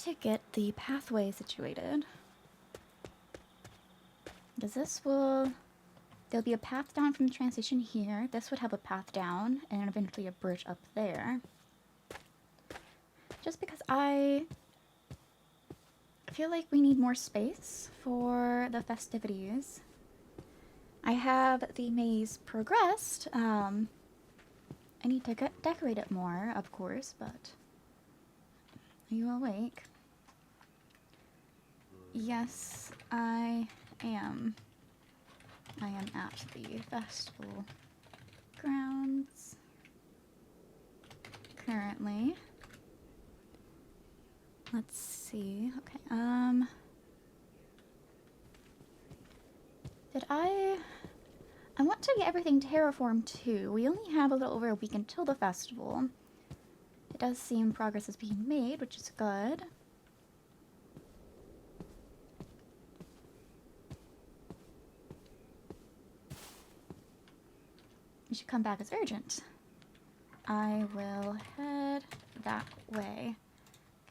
to get the pathway situated. Because this will... There'll be a path down from the train station here. This would have a path down, and eventually a bridge up there. Just because I feel like we need more space for the festivities. I have the maze progressed. I need to decorate it more, of course, but... Are you awake? Yes, I am. I am at the festival grounds currently. Let's see. Okay, did I want to get everything terraformed too. We only have a little over a week until the festival. It does seem progress is being made, which is good. You should come back as urgent. I will head that way.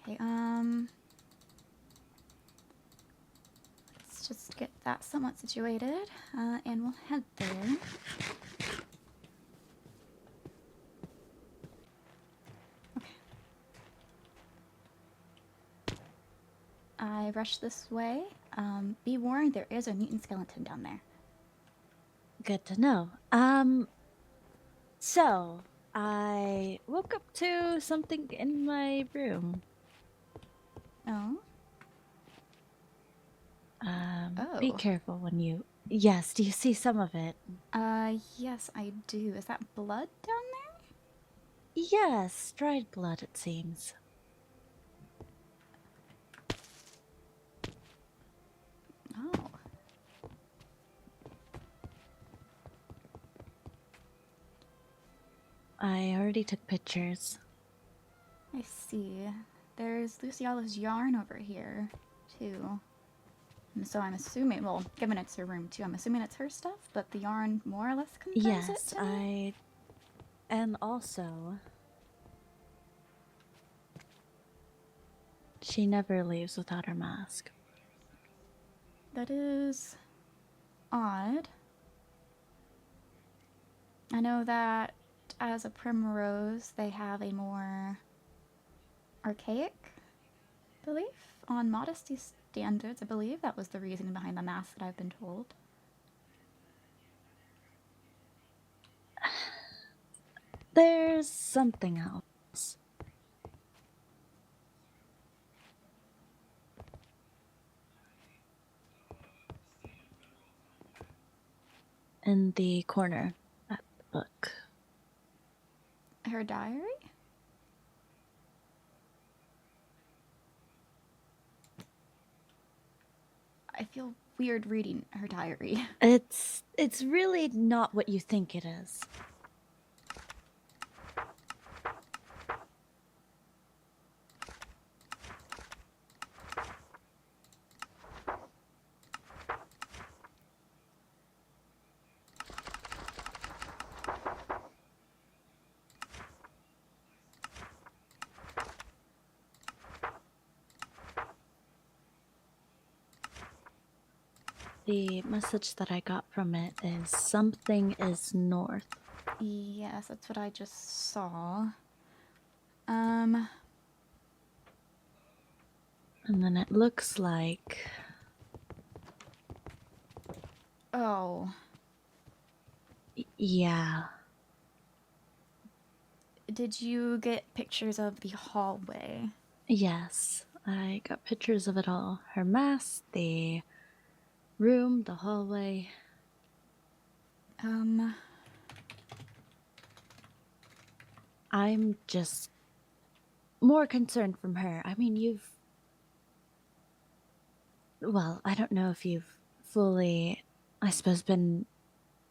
Okay, let's just get that somewhat situated, and we'll head there. Okay. I rushed this way. Be warned, there is a mutant skeleton down there. Good to know. So I woke up to something in my room. Oh? Be careful when you... Yes, do you see some of it? Yes, I do. Is that blood down there? Yes, dried blood, it seems. Oh. I already took pictures. I see. There's Luciala's yarn over here, too. And so I'm assuming, well, given it's her room too, I'm assuming it's her stuff, but the yarn more or less confirms it Yes, to me. and also... She never leaves without her mask. That is odd. I know that as a primrose, they have a more archaic belief on modesty standards. I believe that was the reasoning behind the mask that I've been told. There's something else. In the corner, that book. Her diary? I feel weird reading her diary. It's really not what you think it is. The message that I got from it is something is north. Yes, that's what I just saw. And then it looks like... Oh. Yeah. Did you get pictures of the hallway? Yes, I got pictures of it all. Her mask, the room, the hallway. I'm just more concerned from her. I mean, well, I don't know if you've fully, I suppose, been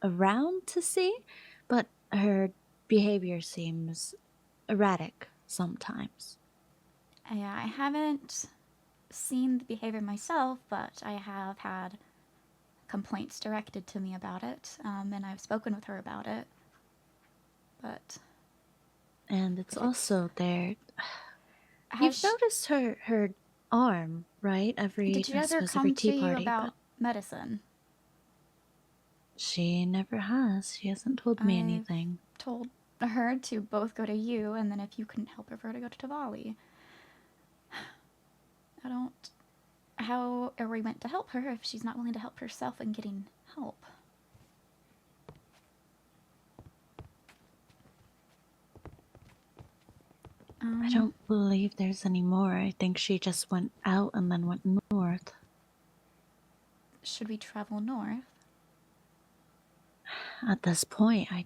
around to see, but her behavior seems erratic sometimes. Yeah, I haven't seen the behavior myself, but I have had complaints directed to me about it, and I've spoken with her about it. But... And it's also there... Has You've noticed her arm, right? Did she I ever suppose every come to tea you party, but about medicine? she never has. She hasn't told me I've anything. told her to both go to you, and then if you couldn't help her, for her to go to Tavali. I don't. How are we meant to help her if she's not willing to help herself in getting help? I don't believe there's any more. I think she just went out and then went north. Should we travel north? At this point, I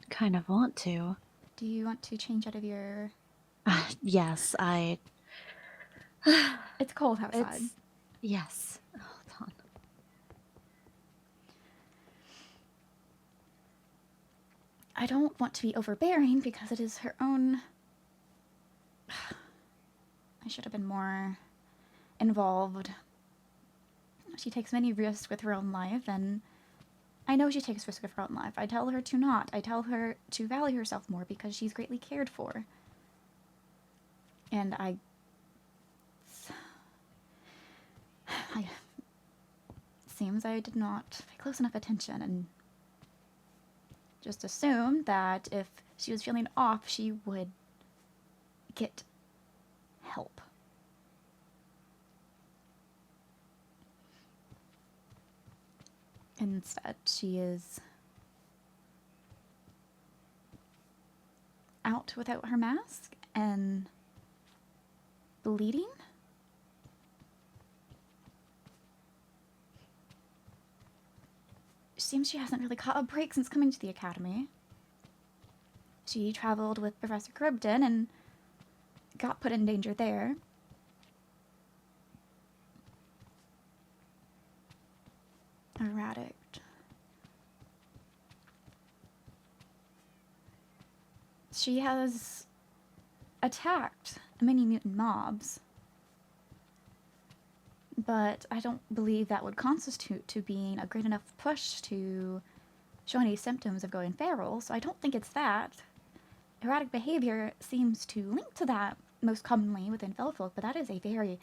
kind of want to. Do you want to change out of your... Yes, I. It's cold outside. Yes. Hold on. I don't want to be overbearing because it is her own... I should have been more involved. She takes many risks with her own life, and I know she takes risks with her own life. I tell her to not. I tell her to value herself more because she's greatly cared for. And seems I did not pay close enough attention and just assumed that if she was feeling off, she would get help. Instead, she is out without her mask and bleeding. Seems she hasn't really caught a break since coming to the academy. She traveled with Professor Cribden and got put in danger there. Erratic. She has attacked many mutant mobs, but I don't believe that would constitute to being a great enough push to show any symptoms of going feral, so I don't think it's that. Erratic behavior seems to link to that most commonly within Fellfolk, but that is a very,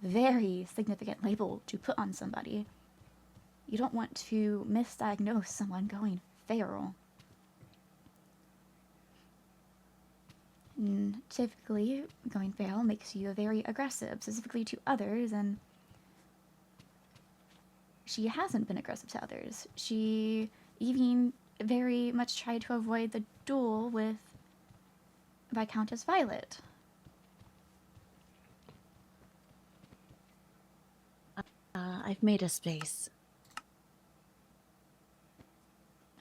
very significant label to put on somebody. You don't want to misdiagnose someone going feral. And typically, going feral makes you very aggressive, specifically to others, and she hasn't been aggressive to others. She even very much tried to avoid the duel with Viscountess Violet. I've made a space.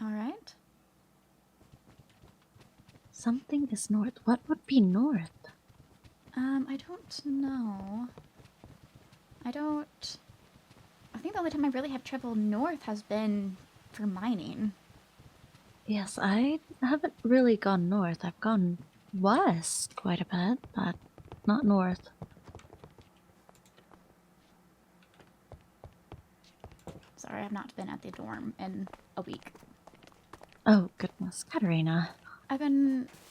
Alright. Something is north. What would be north? I don't know. I think the only time I really have traveled north has been for mining. Yes, I haven't really gone north. I've gone west quite a bit, but not north. Sorry, I've not been at the dorm in a week. Oh, goodness. Katarina.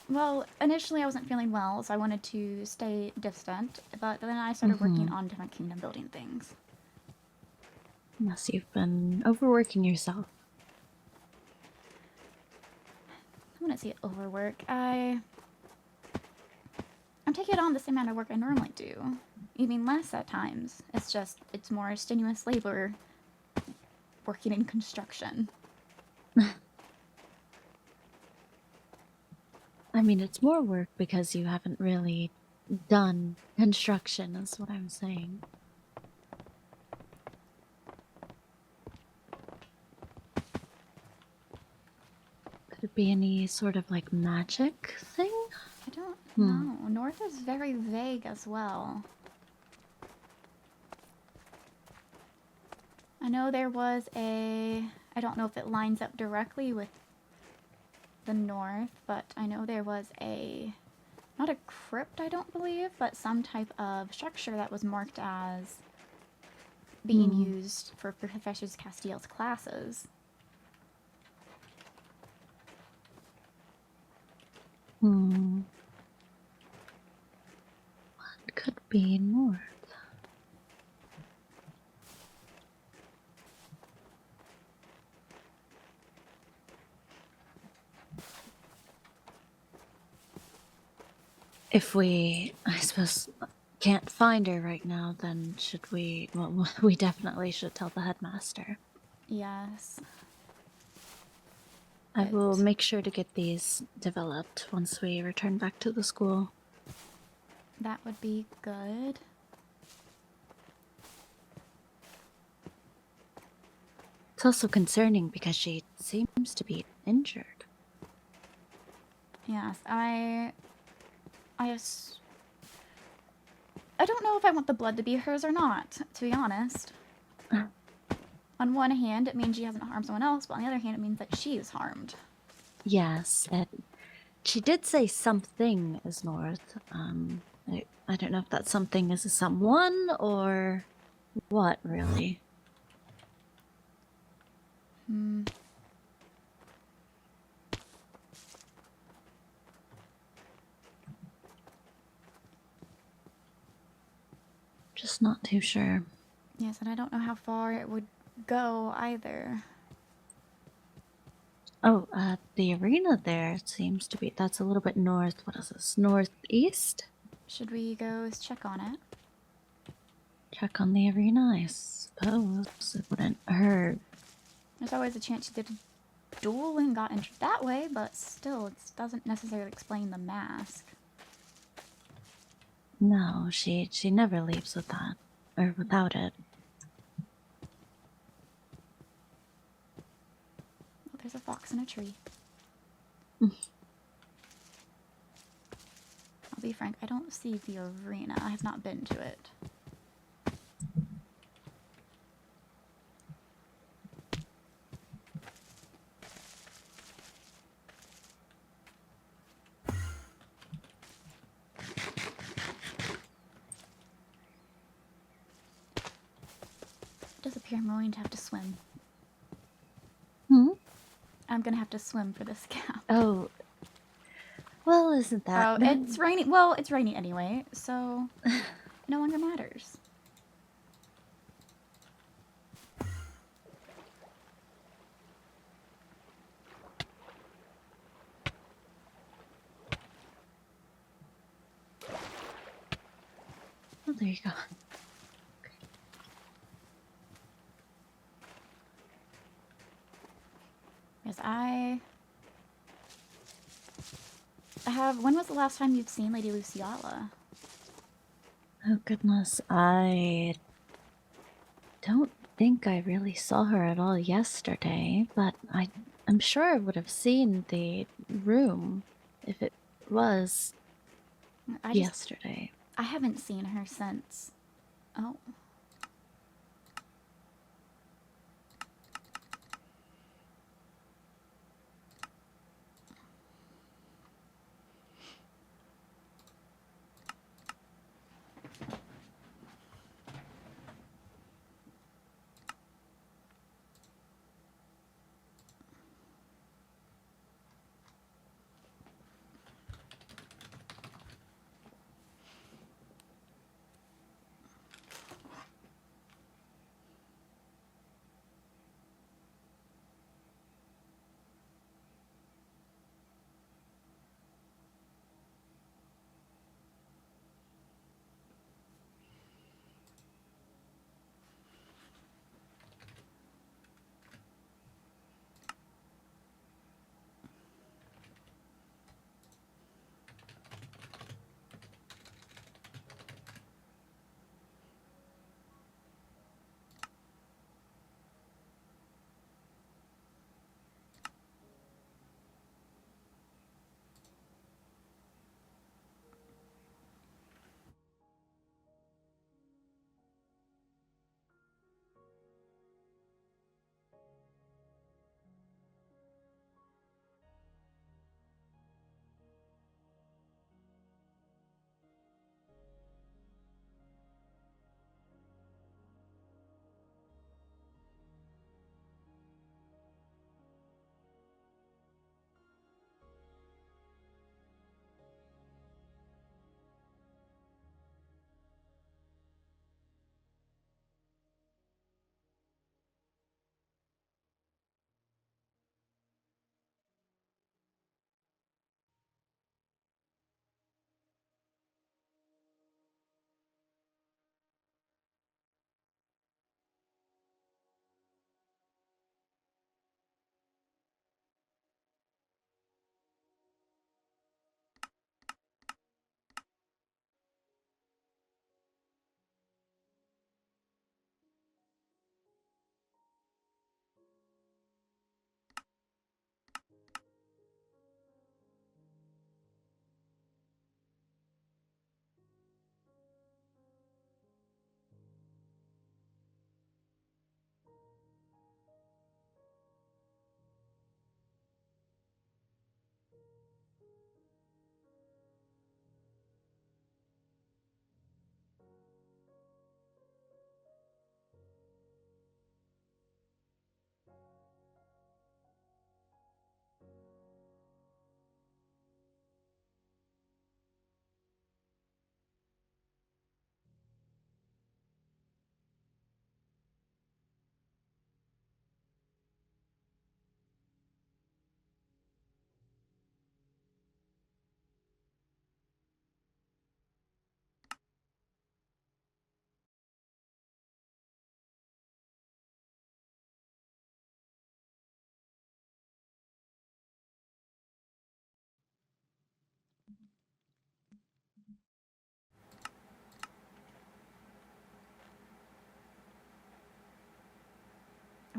Well, initially I wasn't feeling well, so I wanted to stay distant, but then I started working on different kingdom building things. Yes, you've been overworking yourself. I wouldn't say overwork. I'm taking on the same amount of work I normally do. Even less at times. It's more strenuous labor working in construction. I mean, it's more work because you haven't really done construction, is what I'm saying. Could it be any sort of like magic thing? I don't know. North is very vague as well. I know there was I don't know if it lines up directly with the north, but I know there was not a crypt, I don't believe, but some type of structure that was marked as being used for Professor Castiel's classes. What could be north? If we, I suppose, can't find her right now, then should we? Well, we definitely should tell the headmaster. Yes. I will But make sure to get these developed once we return back to the school. that would be good. It's also concerning because she seems to be injured. Yes, I don't know if I want the blood to be hers or not, to be honest. On one hand, it means she hasn't harmed someone else, but on the other hand, it means that she is harmed. Yes, she did say something is north. I don't know if that something is a someone or what, really. Just not too sure. Yes, and I don't know how far it would go either. Oh, the arena there seems to be, that's a little bit north. What is this? Northeast? Should we go check on it? Check on the arena, I suppose. It wouldn't hurt. There's always a chance she did a duel and got injured that way, but still, it doesn't necessarily explain the mask. No, she never leaves with that. Or without it. Oh, there's a fox in a tree. Mm. I'll be frank, I don't see the arena. I have not been to it. It does appear I'm going to have to swim. Hmm? I'm gonna have to swim for this cap. Oh. Well, isn't that... Oh, it's raining. Well, it's raining anyway, so no longer matters. Oh, there you go. Yes, I have. When was the last time you've seen Lady Luciala? Oh, goodness. I don't think I really saw her at all yesterday, but I'm sure I would have seen the room if it was yesterday. I haven't seen her since. Oh.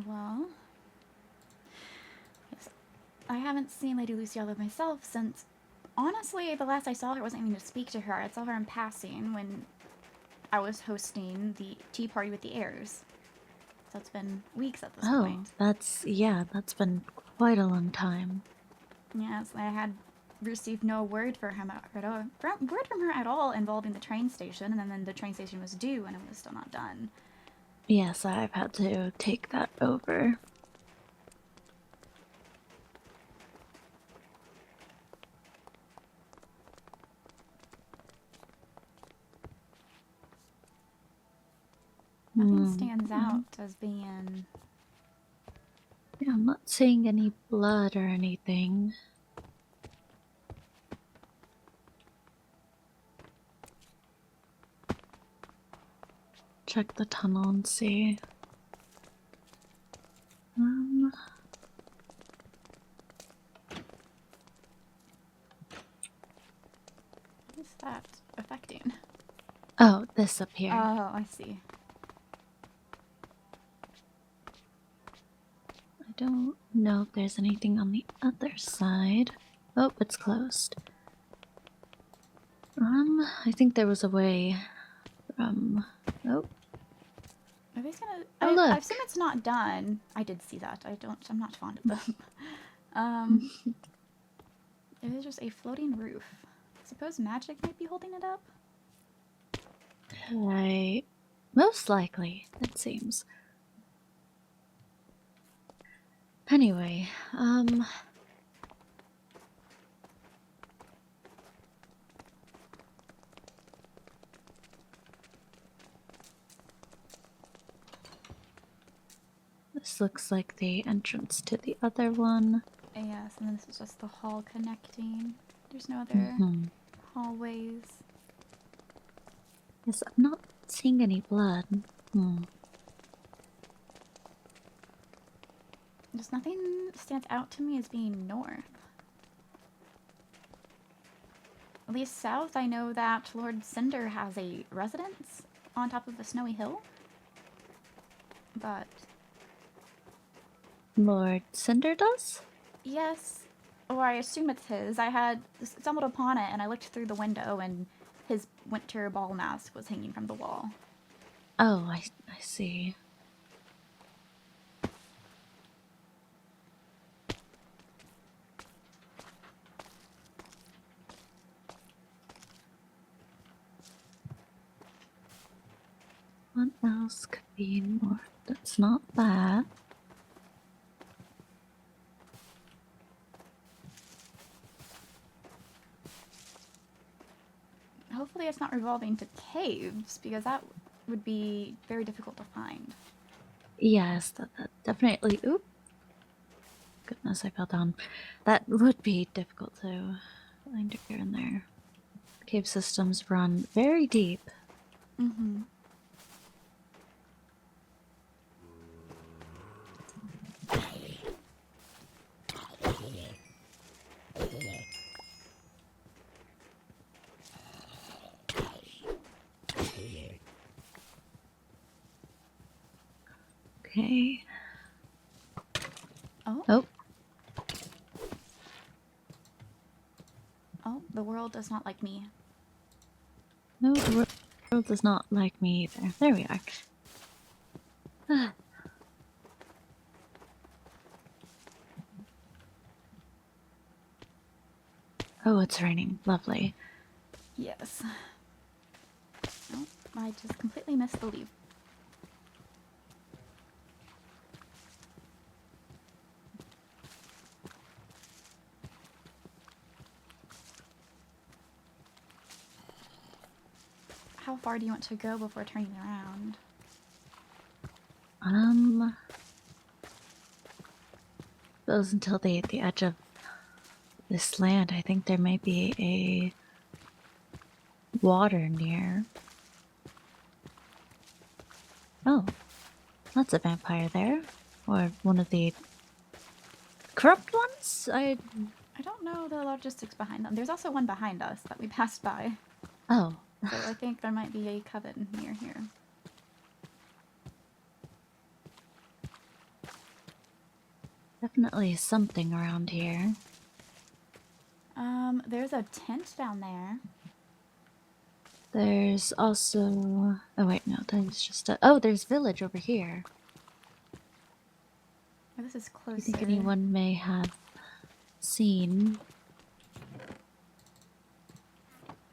well, yes, I haven't seen Lady Luciala myself since, honestly, the last I saw her wasn't even to speak to her. I saw her in passing when I was hosting the tea party with the heirs. So it's been weeks at this Oh, point. that's been quite a long time. Yes, I had received no word from her at all involving the train station, and then the train station was due and it was still not done. Yes, I've had to take that over. Nothing stands out as being... Yeah, I'm not seeing any blood or anything. Check the tunnel and see. What is that affecting? Oh, this up here. Oh, I see. I don't know if there's anything on the other side. Oh, it's closed. I think there was a way from... Oh. Are these gonna... Oh, I look. assume it's not done. I did see that. I'm not fond of them. It is just a floating roof. I suppose magic might be holding it up? Most likely, it seems. Anyway, this looks like the entrance to the other one. Yes, and then this is just the hall connecting. There's no other hallways. Yes, I'm not seeing any blood. Just nothing stands out to me as being north. At least south, I know that Lord Cinder has a residence on top of a snowy hill. But... Lord Cinder does? Yes, or I assume it's his. I had stumbled upon it and I looked through the window and his winter ball mask was hanging from the wall. Oh, I see. What else could be north? That's not bad. Hopefully it's not revolving to caves, because that would be very difficult to find. Yes, that definitely... Oop. Goodness, I fell down. That would be difficult to find here and there. Cave systems run very deep. Mm-hmm. Okay. Oh. Oh. Oh, the world does not like me. No, the world does not like me either. There we are. Oh, it's raining. Lovely. Yes. Oh, I just completely missed the leaf. How far do you want to go before turning around? Goes until the edge of this land. I think there may be a water near. Oh, that's a vampire there. Or one of the corrupt ones? I don't know the logistics behind them. There's also one behind us that we passed by. Oh. So I think there might be a coven near here. Definitely something around here. There's a tent down there. There's also... Oh, wait, no, there's just a... Oh, there's village over here. Oh, this is Do closer. you think anyone may have seen?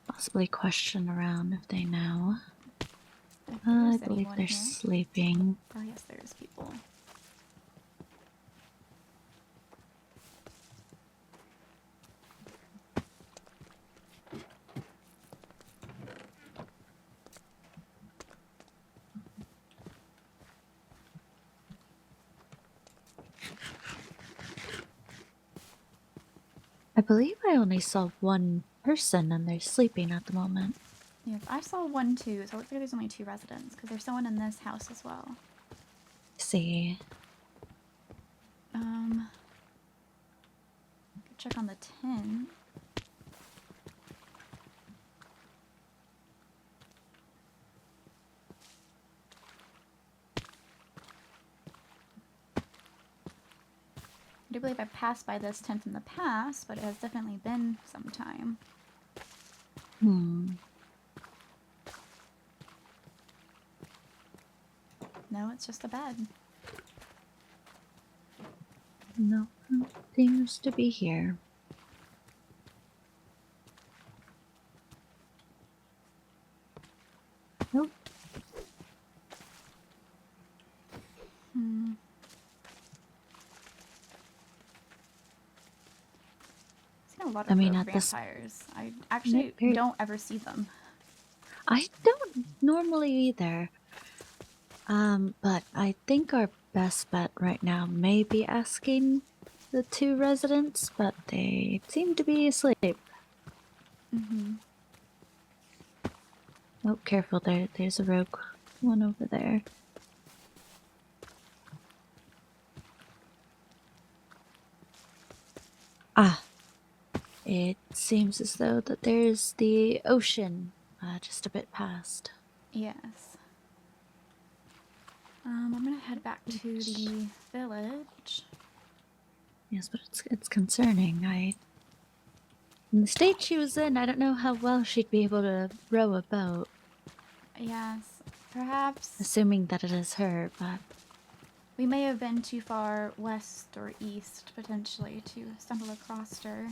Possibly question around if they know. I believe they're sleeping. Oh, yes, there's people. I believe I only saw one person and they're sleeping at the moment. Yes, I saw one too, so it looks like there's only 2 residents, because there's someone in this house as well. See. Check on the tent. I do believe I passed by this tent in the past, but it has definitely been some time. No, it's just a bed. No, seems to be here. Nope. I've seen a lot of vampires. I actually don't ever see them. I don't normally either. But I think our best bet right now may be asking the 2 residents, but they seem to be asleep. Oh, careful, there's a rogue one over there. Ah, it seems as though that there's the ocean just a bit past. Yes. I'm gonna head back to the village. Yes, but it's concerning. In the state she was in, I don't know how well she'd be able to row a boat. Yes, perhaps. Assuming that it is her, but... We may have been too far west or east, potentially, to stumble across her.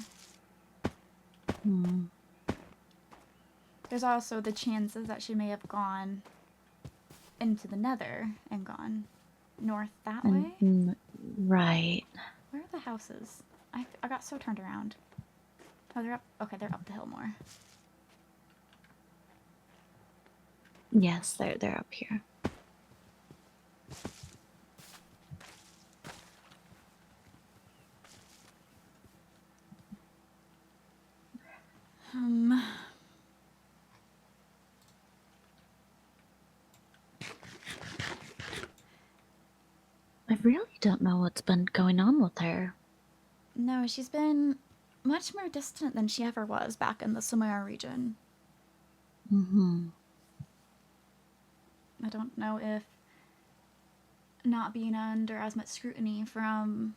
There's also the chances that she may have gone into the nether and gone north that way. Right. Where are the houses? I got so turned around. Oh, they're up. Okay, they're up the hill more. Yes, they're up here. I really don't know what's been going on with her. No, she's been much more distant than she ever was back in the Solmera region. I don't know if not being under as much scrutiny from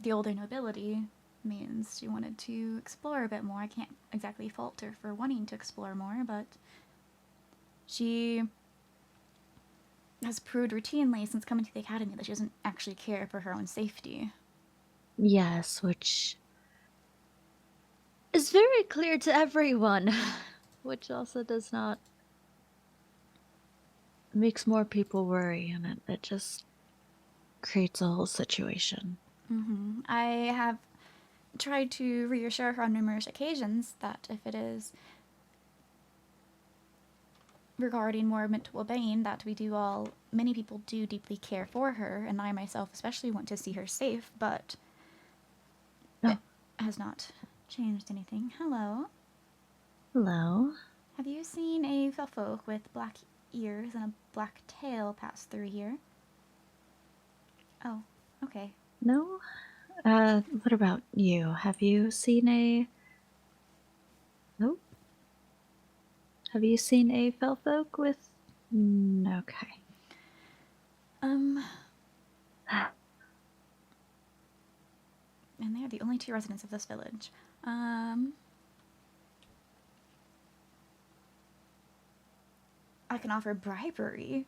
the older nobility means she wanted to explore a bit more. I can't exactly fault her for wanting to explore more, but she has proved routinely since coming to the academy that she doesn't actually care for her own safety. Yes, which is very clear to everyone, which also does not... makes more people worry, and it just creates a whole situation. I have tried to reassure her on numerous occasions that if it is regarding more mental well-being, that many people do deeply care for her, and I myself especially want to see her safe, but it has not changed anything. Hello. Hello. Have you seen a felfolk with black ears and a black tail pass through here? Oh, okay. No? What about you? Have you seen a... Nope. Have you seen a felfolk with... Okay. And they are the only 2 residents of this village. I can offer bribery.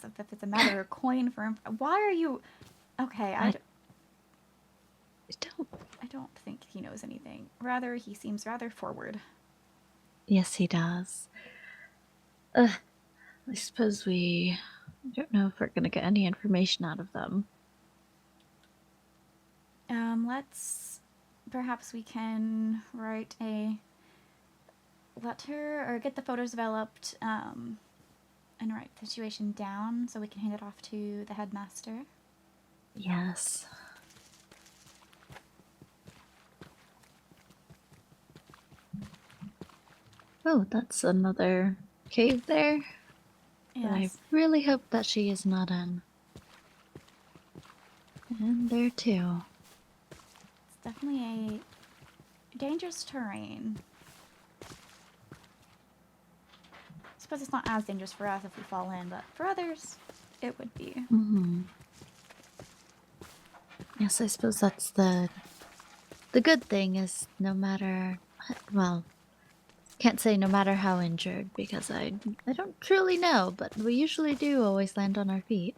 So if it's a matter of coin for... Why are you... Okay, I don't think he knows anything. Rather, he seems rather forward. Yes, he does. I suppose we don't know if we're going to get any information out of them. Perhaps we can write a letter or get the photos developed, and write the situation down so we can hand it off to the headmaster. Yes. Oh, that's another cave there. Yes. I really hope that she is not in. And there too. It's definitely a dangerous terrain. I suppose it's not as dangerous for us if we fall in, but for others, it would be. Mm-hmm. Yes, I suppose that's the good thing is no matter, well, can't say no matter how injured because I don't truly know, but we usually do always land on our feet.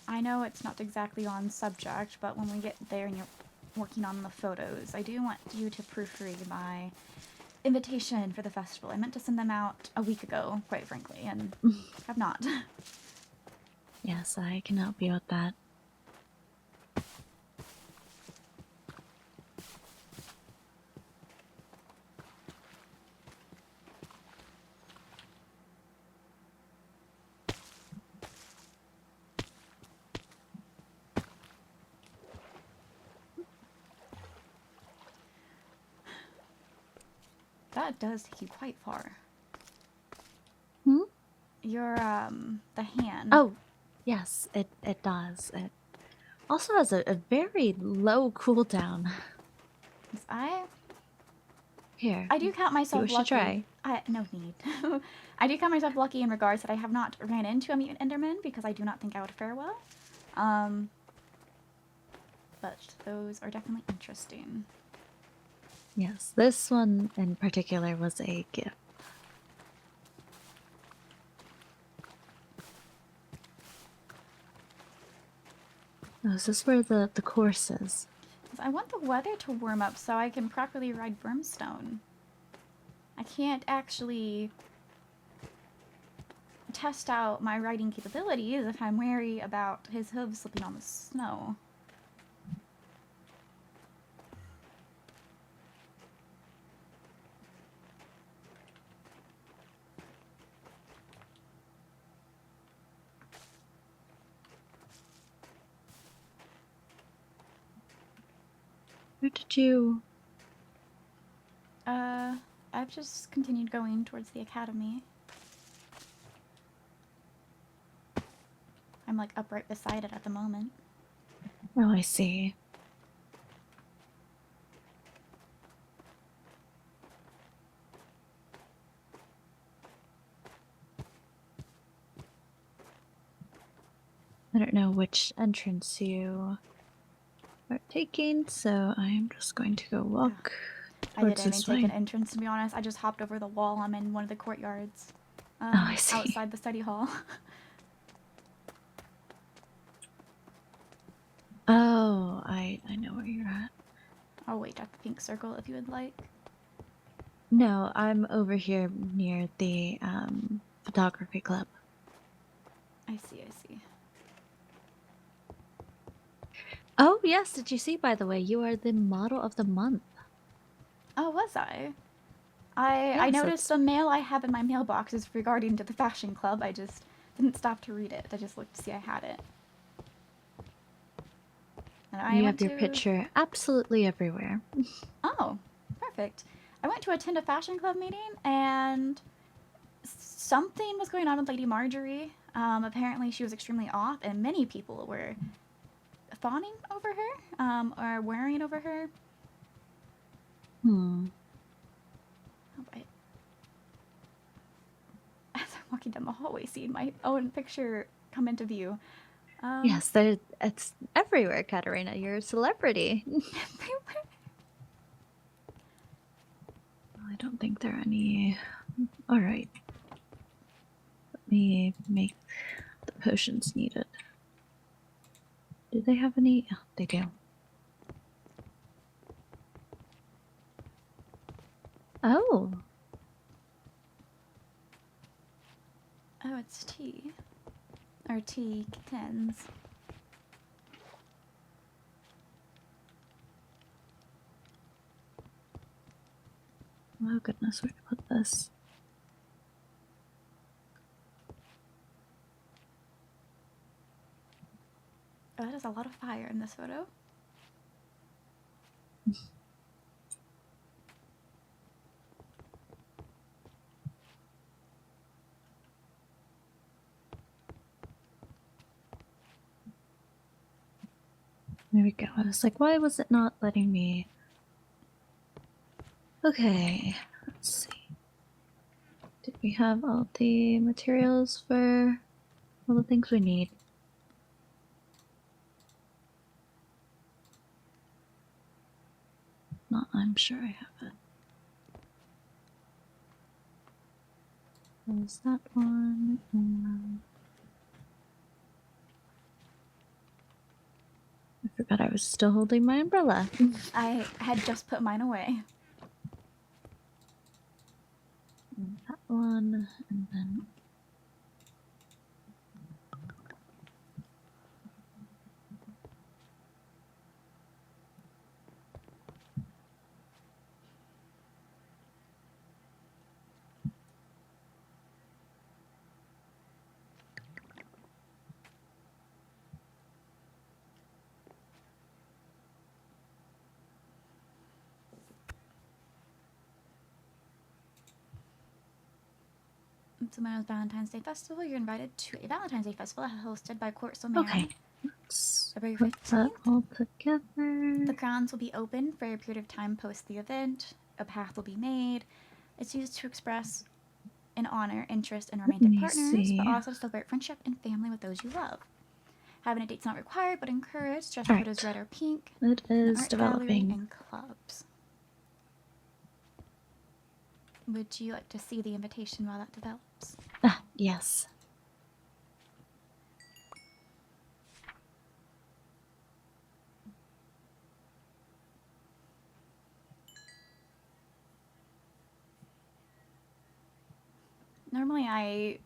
I know it's not exactly on subject, but when we get there and you're working on the photos, I do want you to proofread my invitation for the festival. I meant to send them out a week ago, quite frankly, and have not. Yes, I can help you with that. That does take you quite far. Hmm? Your, the hand. Oh, yes, it does. It also has a very low cooldown. Here. I do count myself you wish lucky. To try? No need. I do count myself lucky in regards that I have not ran into a mutant enderman because I do not think I would fare well. But those are definitely interesting. Yes, this one in particular was a gift. Oh, is this where the course is? I want the weather to warm up so I can properly ride Brimstone. I can't actually test out my riding capabilities if I'm wary about his hooves slipping on the snow. Where did you... I've just continued going towards the academy. I'm like up right beside it at the moment. Oh, I see. I don't know which entrance you are taking, so I'm just going to go walk I towards didn't this even way. take an entrance, to be honest. I just hopped over the wall. I'm in one of the courtyards. Oh, I see. Outside the study hall. Oh, I know where you're at. I'll wait at the pink circle if you would like. No, I'm over here near the photography club. I see, I see. Oh, yes, did you see, by the way, you are the model of the month. Oh, was I? I Yes, noticed the mail I have in my mailbox is regarding to the fashion club. I just didn't stop to read it. I just looked to see I had it. And You have your picture absolutely everywhere. Oh, perfect. I went to attend a fashion club meeting and something was going on with Lady Marjorie. Apparently she was extremely off, and many people were fawning over her, or worrying over her. Hmm. Oh, as I'm walking down the hallway, seeing my own picture come into view. Yes, it's everywhere, Katarina. You're a celebrity. I don't think there are any. All right. Let me make the potions needed. Do they have any? Oh, they do. Oh. Oh, it's tea. Or tea tins. Oh goodness, where to put this? Oh, that is a lot of fire in this photo. There we go. I was like, why was it not letting me? Okay, let's see. Did we have all the materials for all the things we need? Not, I'm sure I have it. There's that one. I forgot I was still holding my umbrella. I had just put mine away. And that one, and then. Tomorrow's Valentine's Day Festival. You're invited to a Valentine's Day Festival hosted by Court Solmera. Okay, let's February put that 15th. all together. The grounds will be open for a period of time post the event. A path will be made. It's used to express and honor interest in romantic partners, but also to celebrate friendship and family with those you love. Having a date's not required, but encouraged. Dress code is red or pink. It is Art developing. gallery and clubs. Would you like to see the invitation while that develops? Ah, yes. Normally I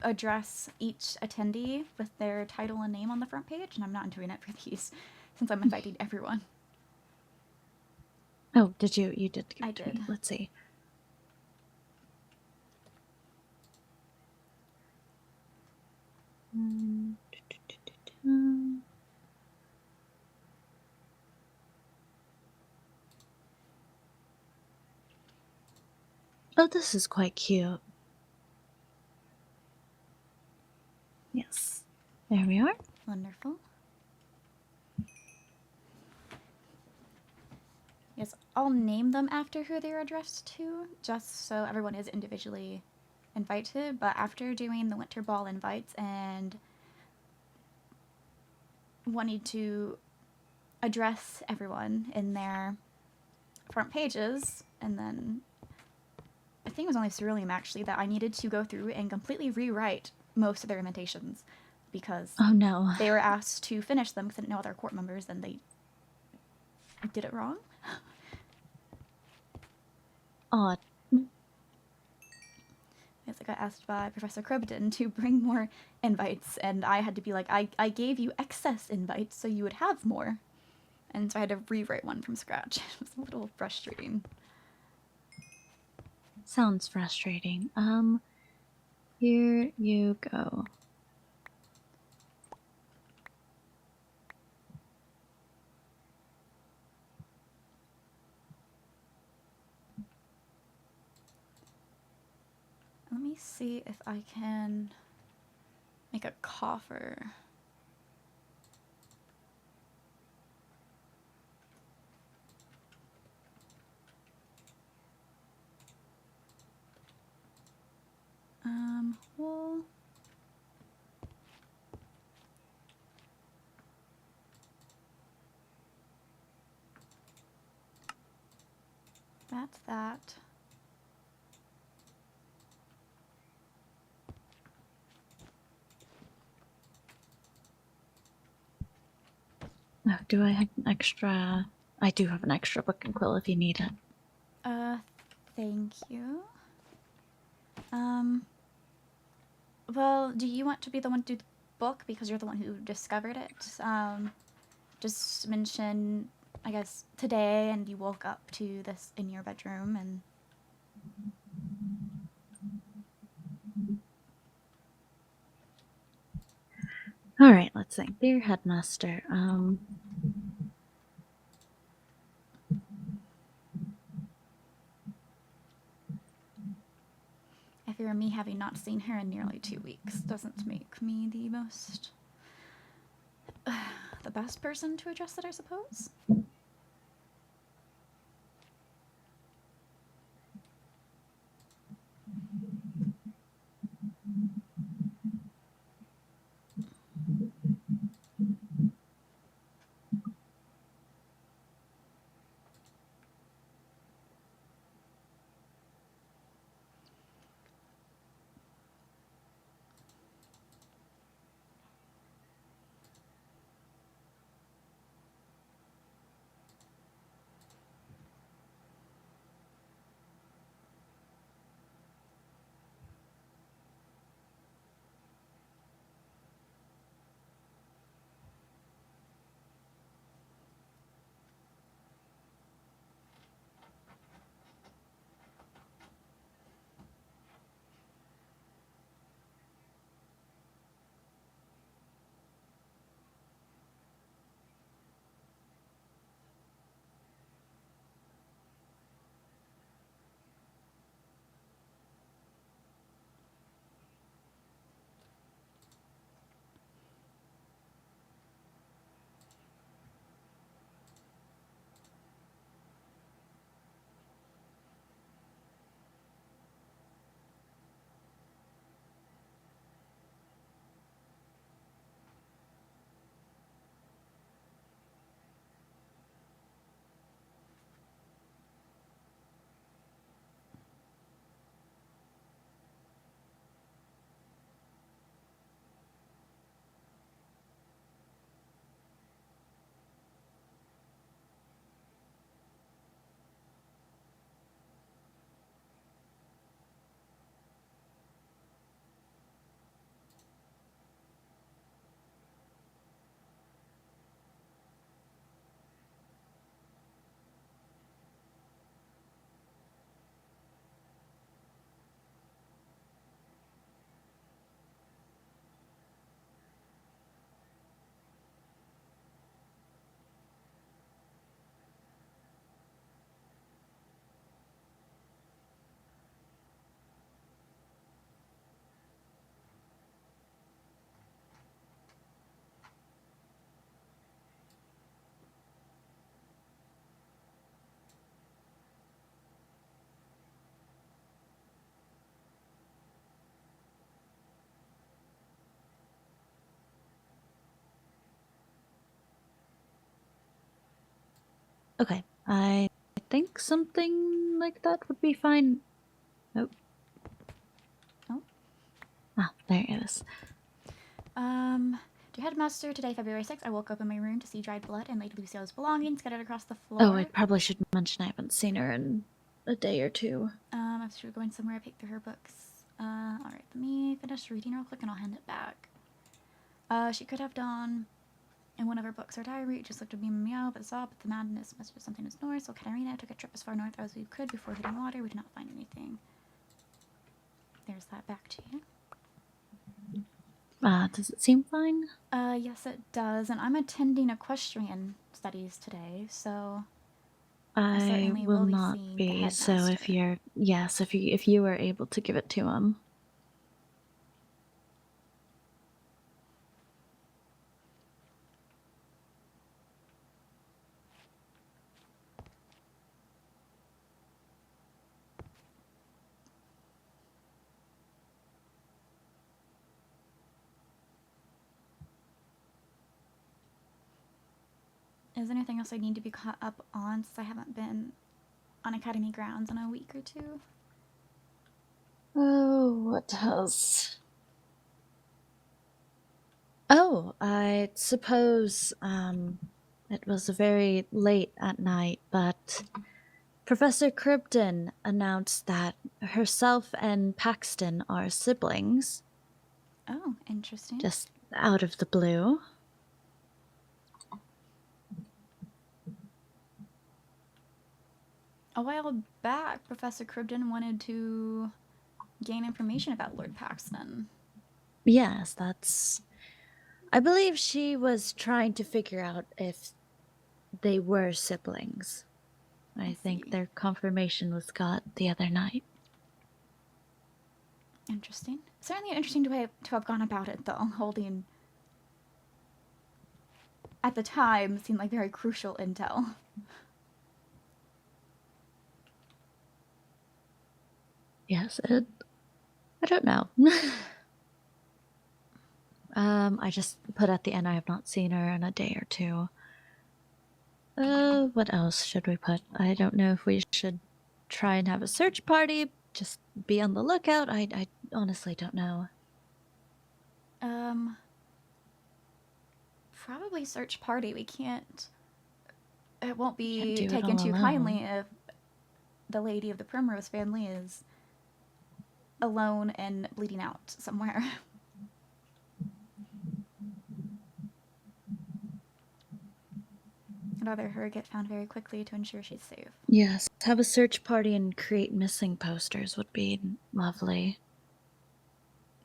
address each attendee with their title and name on the front page, and I'm not doing it for these since I'm inviting everyone. Oh, did you? You did. I did. Let's see. Oh, this is quite cute. Yes. There we are. Wonderful. Yes, I'll name them after who they're addressed to, just so everyone is individually invited. But after doing the Winter Ball invites and wanting to address everyone in their front pages, and then I think it was only Ceruleum actually that I needed to go through and completely rewrite most of their invitations because Oh no. they were asked to finish them because they didn't know other court members and they did it wrong. Odd. Yes, I got asked by Professor Crobden to bring more invites, and I had to be like, I gave you excess invites so you would have more. And so I had to rewrite one from scratch. It was a little frustrating. Sounds frustrating. Here you go. Let me see if I can Make a coffer. Wool. That's that. Oh, do I have an extra? I do have an extra book and quill if you need it. Thank you. Well, do you want to be the one to do the book because you're the one who discovered it? Just mention, I guess, today, and you woke up to this in your bedroom, and All right, let's think. Dear headmaster, if you're me, having not seen her in nearly 2 weeks doesn't make me the most the best person to address it, I suppose. okay. I think something like that would be fine. Oh. Oh. Ah, there it is. Dear Headmaster, today, February 6th, I woke up in my room to see dried blood and Lady Luciala's belongings scattered across the floor. Oh, I probably should mention I haven't seen her in a day or two. After going somewhere, I picked through her books. Alright, let me finish reading real quick and I'll hand it back. She could have done in one of her books or diary. It just looked at me and meow, but saw, but the madness must have something as north. So Katarina took a trip as far north as we could before hitting water. We did not find anything. There's that back to you. Does it seem fine? Yes, it does. And I'm attending equestrian studies today, so I I certainly will be not seeing the be. So headmaster. if you're, yes, if you are able to give it to him. Is there anything else I need to be caught up on since I haven't been on Academy grounds in a week or two? Oh, what else? Oh, I suppose, it was very late at night, but Professor Cribden announced that herself and Paxton are siblings, Oh, interesting. just out of the blue. A while back, Professor Cribden wanted to gain information about Lord Paxton. Yes, I believe she was trying to figure out if they were siblings. I think see. their confirmation was got the other night. Interesting. Certainly an interesting way to have gone about it, though. Holding, at the time, seemed like very crucial intel. Yes, I don't know. I just put at the end I have not seen her in a day or two. What else should we put? I don't know if we should try and have a search party. Just be on the lookout. I honestly don't know. Probably search party. We can't. It won't Can't be do it taken all too kindly alone. if the lady of the Primrose family is alone and bleeding out somewhere. I'd rather her get found very quickly to ensure she's safe. Yes, have a search party and create missing posters would be lovely.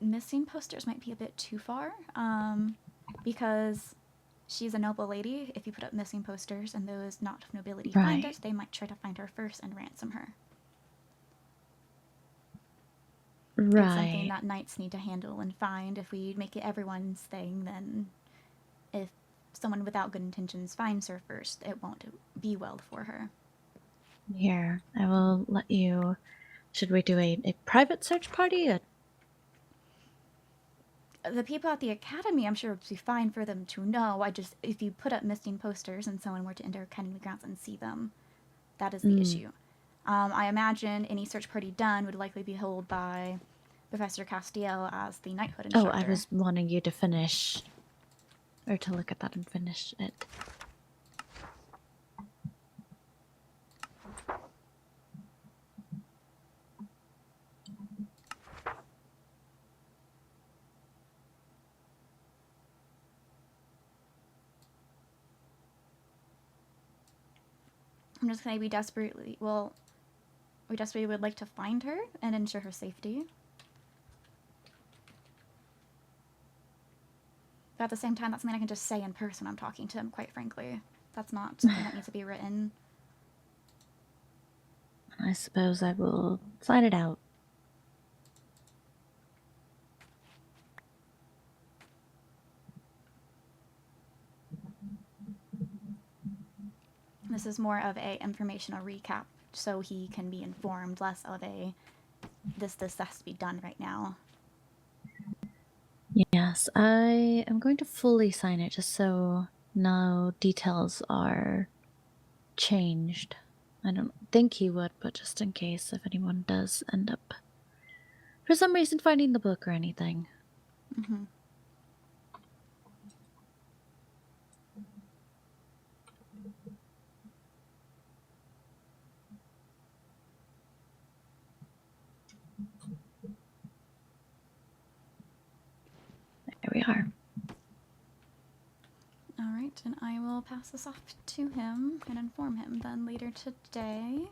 Missing posters might be a bit too far, because she's a noble lady. If you put up missing posters and those not of nobility find Right. it, they might try to find her first and ransom her. It's something Right. that knights need to handle and find. If we make it everyone's thing, then if someone without good intentions finds her first, it won't be well for her. Here, I will let you. Should we do a private search party? The people at the academy, I'm sure it would be fine for them to know. If you put up missing posters and someone were to enter academy grounds and see them, that is the issue. I imagine any search party done would likely be held by Professor Castiel as the knighthood Oh, instructor. I was wanting you to finish, or to look at that and finish it. I'm just saying we desperately would like to find her and ensure her safety. But at the same time, that's something I can just say in person when I'm talking to him, quite frankly. That's not something that needs to be written. I suppose I will sign it out. This is more of a informational recap, so he can be informed, less of a this has to be done right now. Yes, I am going to fully sign it just so no details are changed. I don't think he would, but just in case if anyone does end up for some reason finding the book or anything. Mm-hmm. There we are. All right, and I will pass this off to him and inform him then later today.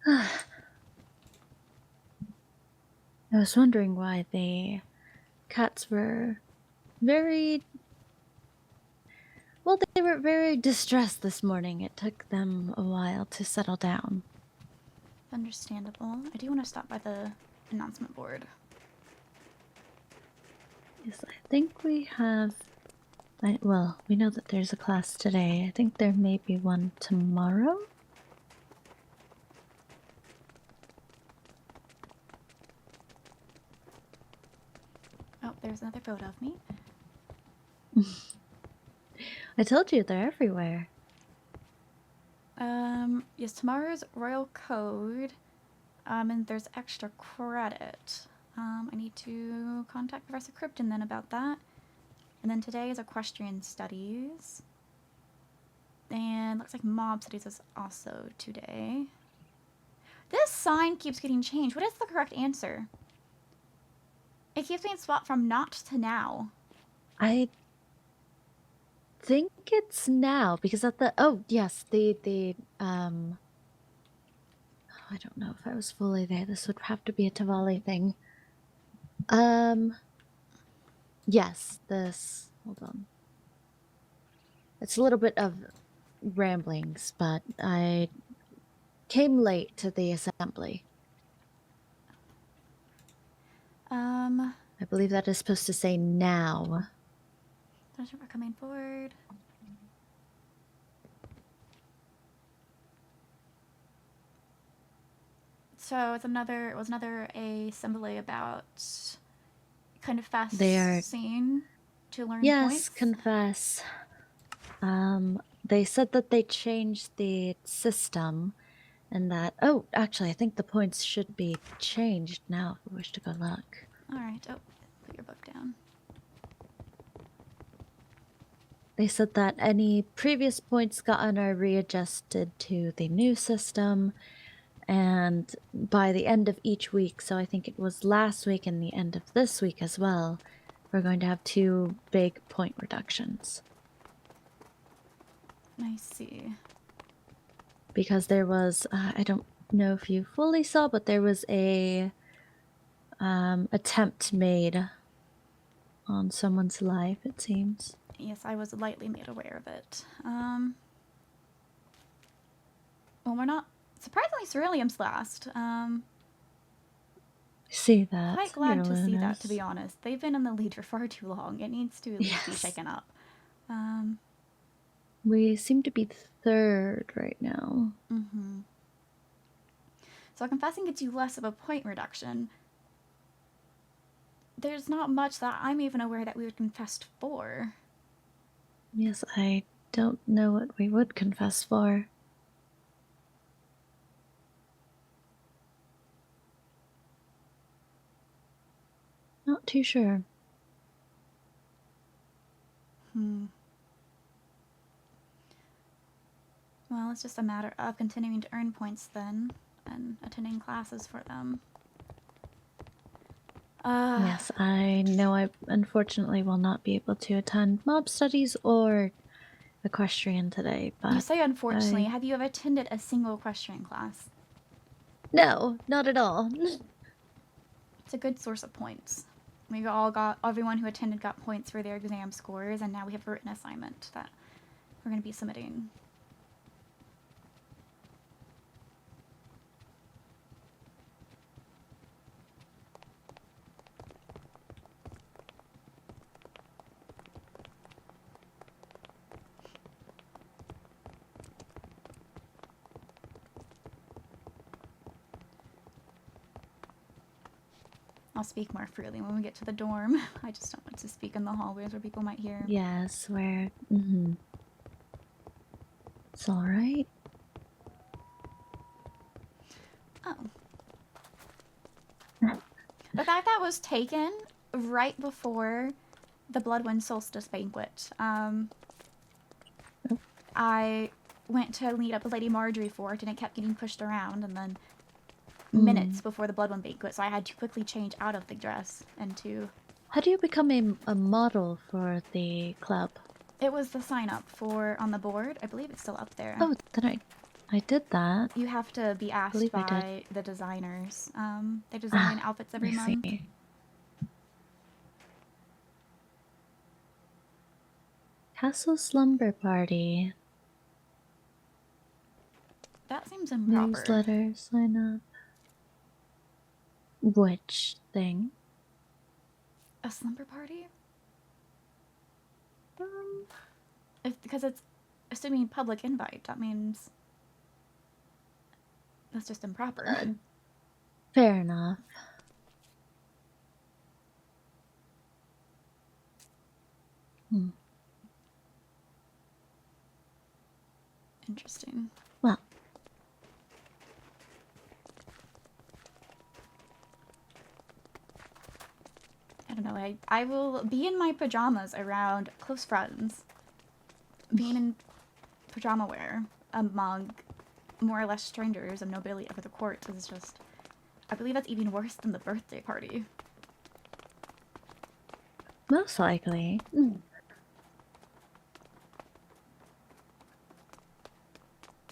I was wondering why the cats were very well, they were very distressed this morning. It took them a while to settle down. Understandable. I do want to stop by the announcement board. Yes, I think we have. Well, we know that there's a class today. I think there may be one tomorrow. Oh, there's another photo of me. I told you they're everywhere. Yes, tomorrow's royal code. And there's extra credit. I need to contact Professor Krypton then about that. And then today is equestrian studies. And looks like mob studies is also today. This sign keeps getting changed. What is the correct answer? It keeps being swapped from not to now. I think it's now because at the I don't know if I was fully there. This would have to be a Tavali thing. Yes, this. Hold on. It's a little bit of ramblings, but I came late to the assembly. I believe that is supposed to say now. We're coming forward. So it was another assembly about confessing to learn points. Yes, confess. They said that they changed the system and that actually I think the points should be changed now if we wish to go look. Alright, put your book down. They said that any previous points gotten are readjusted to the new system, and by the end of each week, so I think it was last week and the end of this week as well, we're going to have 2 big point reductions. I see. Because there was, I don't know if you fully saw, but there was a attempt made on someone's life, it seems. Yes, I was lightly made aware of it. Well, we're not... Surprisingly, Ceruleum's last. See that. Quite glad to see that, to be honest. They've been in the lead for far too long. It needs to at least be shaken up. We seem to be 3rd right now. Mm-hmm. So confessing gets you less of a point reduction. There's not much that I'm even aware that we would confess for. Yes, I don't know what we would confess for. Not too sure. Well, it's just a matter of continuing to earn points then, and attending classes for them. Yes, I know I unfortunately will not be able to attend mob studies or equestrian today, but... You say unfortunately. Have you ever attended a single equestrian class? No, not at all. It's a good source of points. Everyone who attended got points for their exam scores, and now we have a written assignment that we're going to be submitting. I'll speak more freely when we get to the dorm. I just don't want to speak in the hallways where people might hear. Yes, where... It's alright. Oh. The fact that was taken right before the Bloodwind Solstice banquet. I went to meet up with Lady Marjorie for it, and it kept getting pushed around, and then minutes before the Bloodwind banquet, so I had to quickly change out of the dress into... How do you become a model for the club? It was the sign-up on the board. I believe it's still up there. Oh, then I did that. You have to be asked by the designers. They design outfits every month. See. Castle Slumber Party. That seems improper. Newsletter, sign up. Which thing? A slumber party? Because it's assuming public invite, that means that's just improper. Fair enough. Interesting. Well, I don't know. I will be in my pajamas around close friends. Being in pajama wear among more or less strangers and nobility of the court is just... I believe that's even worse than the birthday party. most likely.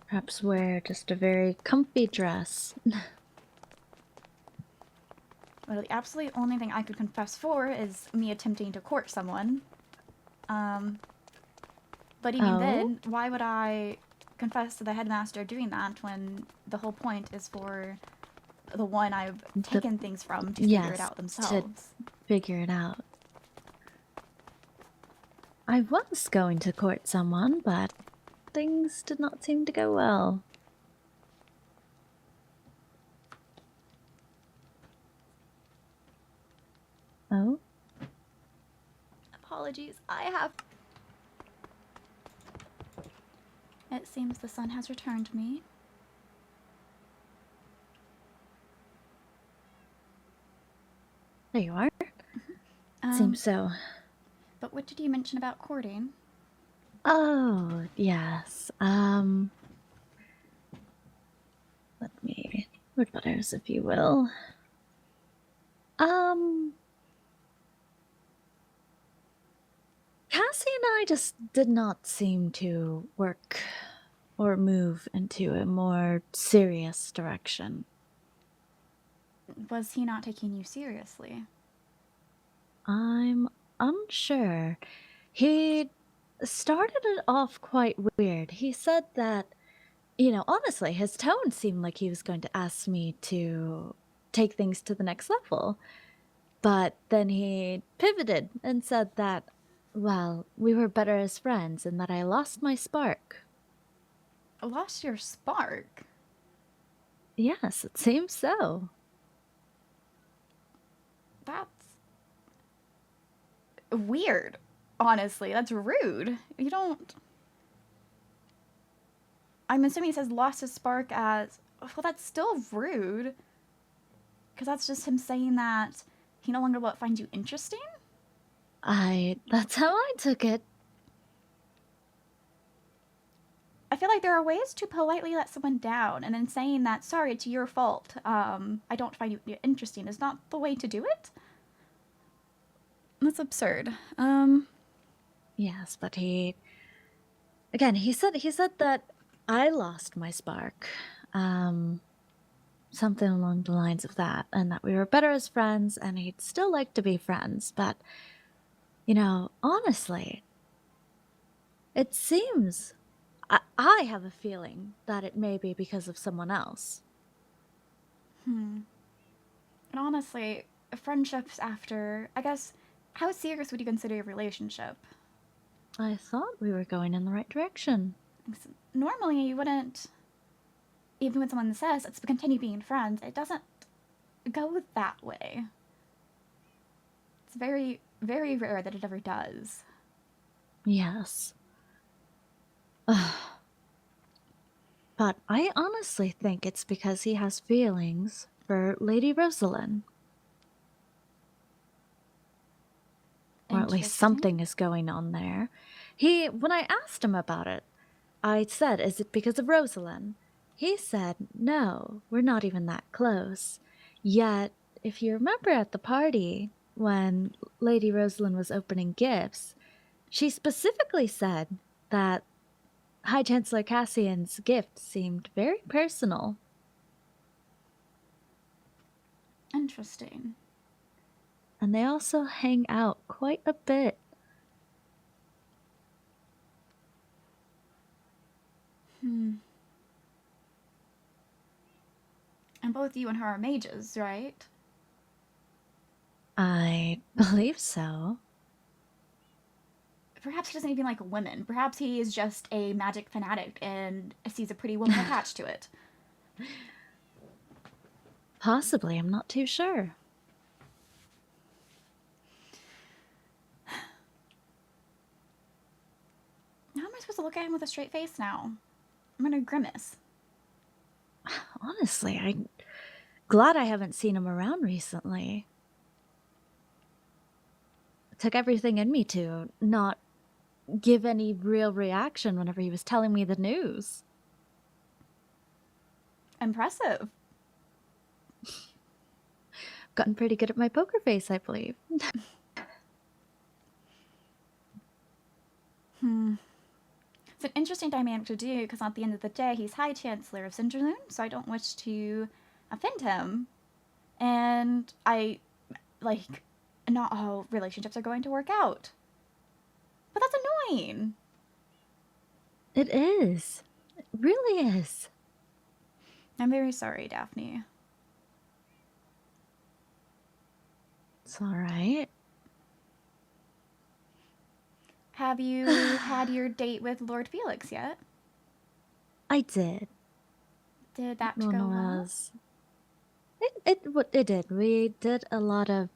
Perhaps wear just a very comfy dress. Well, the absolute only thing I could confess for is me attempting to court someone. But even then, why would I confess to the headmaster doing that when the whole point is for the one I've taken things from to figure it out themselves? To figure it out. I was going to court someone, but things did not seem to go well. Oh? Apologies, I have... It seems the sun has returned to me. There you are. Seems so. But what did you mention about courting? Oh, yes. Let me word butters, if you will. Cassie and I just did not seem to work or move into a more serious direction. Was he not taking you seriously? I'm unsure. He started it off quite weird. He said that, honestly, his tone seemed like he was going to ask me to take things to the next level. But then he pivoted and said that, well, we were better as friends and that I lost my spark. Lost your spark? Yes, it seems so. That's weird, honestly. That's rude. You don't... I'm assuming he says lost his spark as... Well, that's still rude. Because that's just him saying that he no longer finds you interesting? That's how I took it. I feel like there are ways to politely let someone down, and then saying that, sorry, it's your fault, I don't find you interesting, is not the way to do it. That's absurd. Yes, but he said that I lost my spark. Something along the lines of that, and that we were better as friends, and he'd still like to be friends, but, honestly, it seems... I have a feeling that it may be because of someone else. And honestly, friendships after... I guess, how serious would you consider your relationship? I thought we were going in the right direction. Normally, you wouldn't... Even when someone says, let's continue being friends, it doesn't go that way. It's very, very rare that it ever does. Yes. But I honestly think it's because he has feelings for Lady Rosalind. Or at least something is going on there. When I asked him about it, I said, is it because of Rosalind? He said, no, we're not even that close. Yet, if you remember at the party, when Lady Rosalind was opening gifts, she specifically said that High Chancellor Cassian's gift seemed very personal. Interesting. And they also hang out quite a bit. And both you and her are mages, right? I believe so. Perhaps he doesn't even like women. Perhaps he is just a magic fanatic and sees a pretty woman attached to it. Possibly, I'm not too sure. How am I supposed to look at him with a straight face now? I'm gonna grimace. Honestly, I'm glad I haven't seen him around recently. It took everything in me to not give any real reaction whenever he was telling me the news. Impressive. Gotten pretty good at my poker face, I believe. It's an interesting dynamic to do because at the end of the day, he's High Chancellor of Sinjaloon, so I don't wish to offend him. And I, like, not all relationships are going to work out. But that's annoying. It is. It really is. I'm very sorry, Daphne. It's all right. Have you had your date with Lord Felix yet? I did. Did that One go well? was. It did. We did a lot of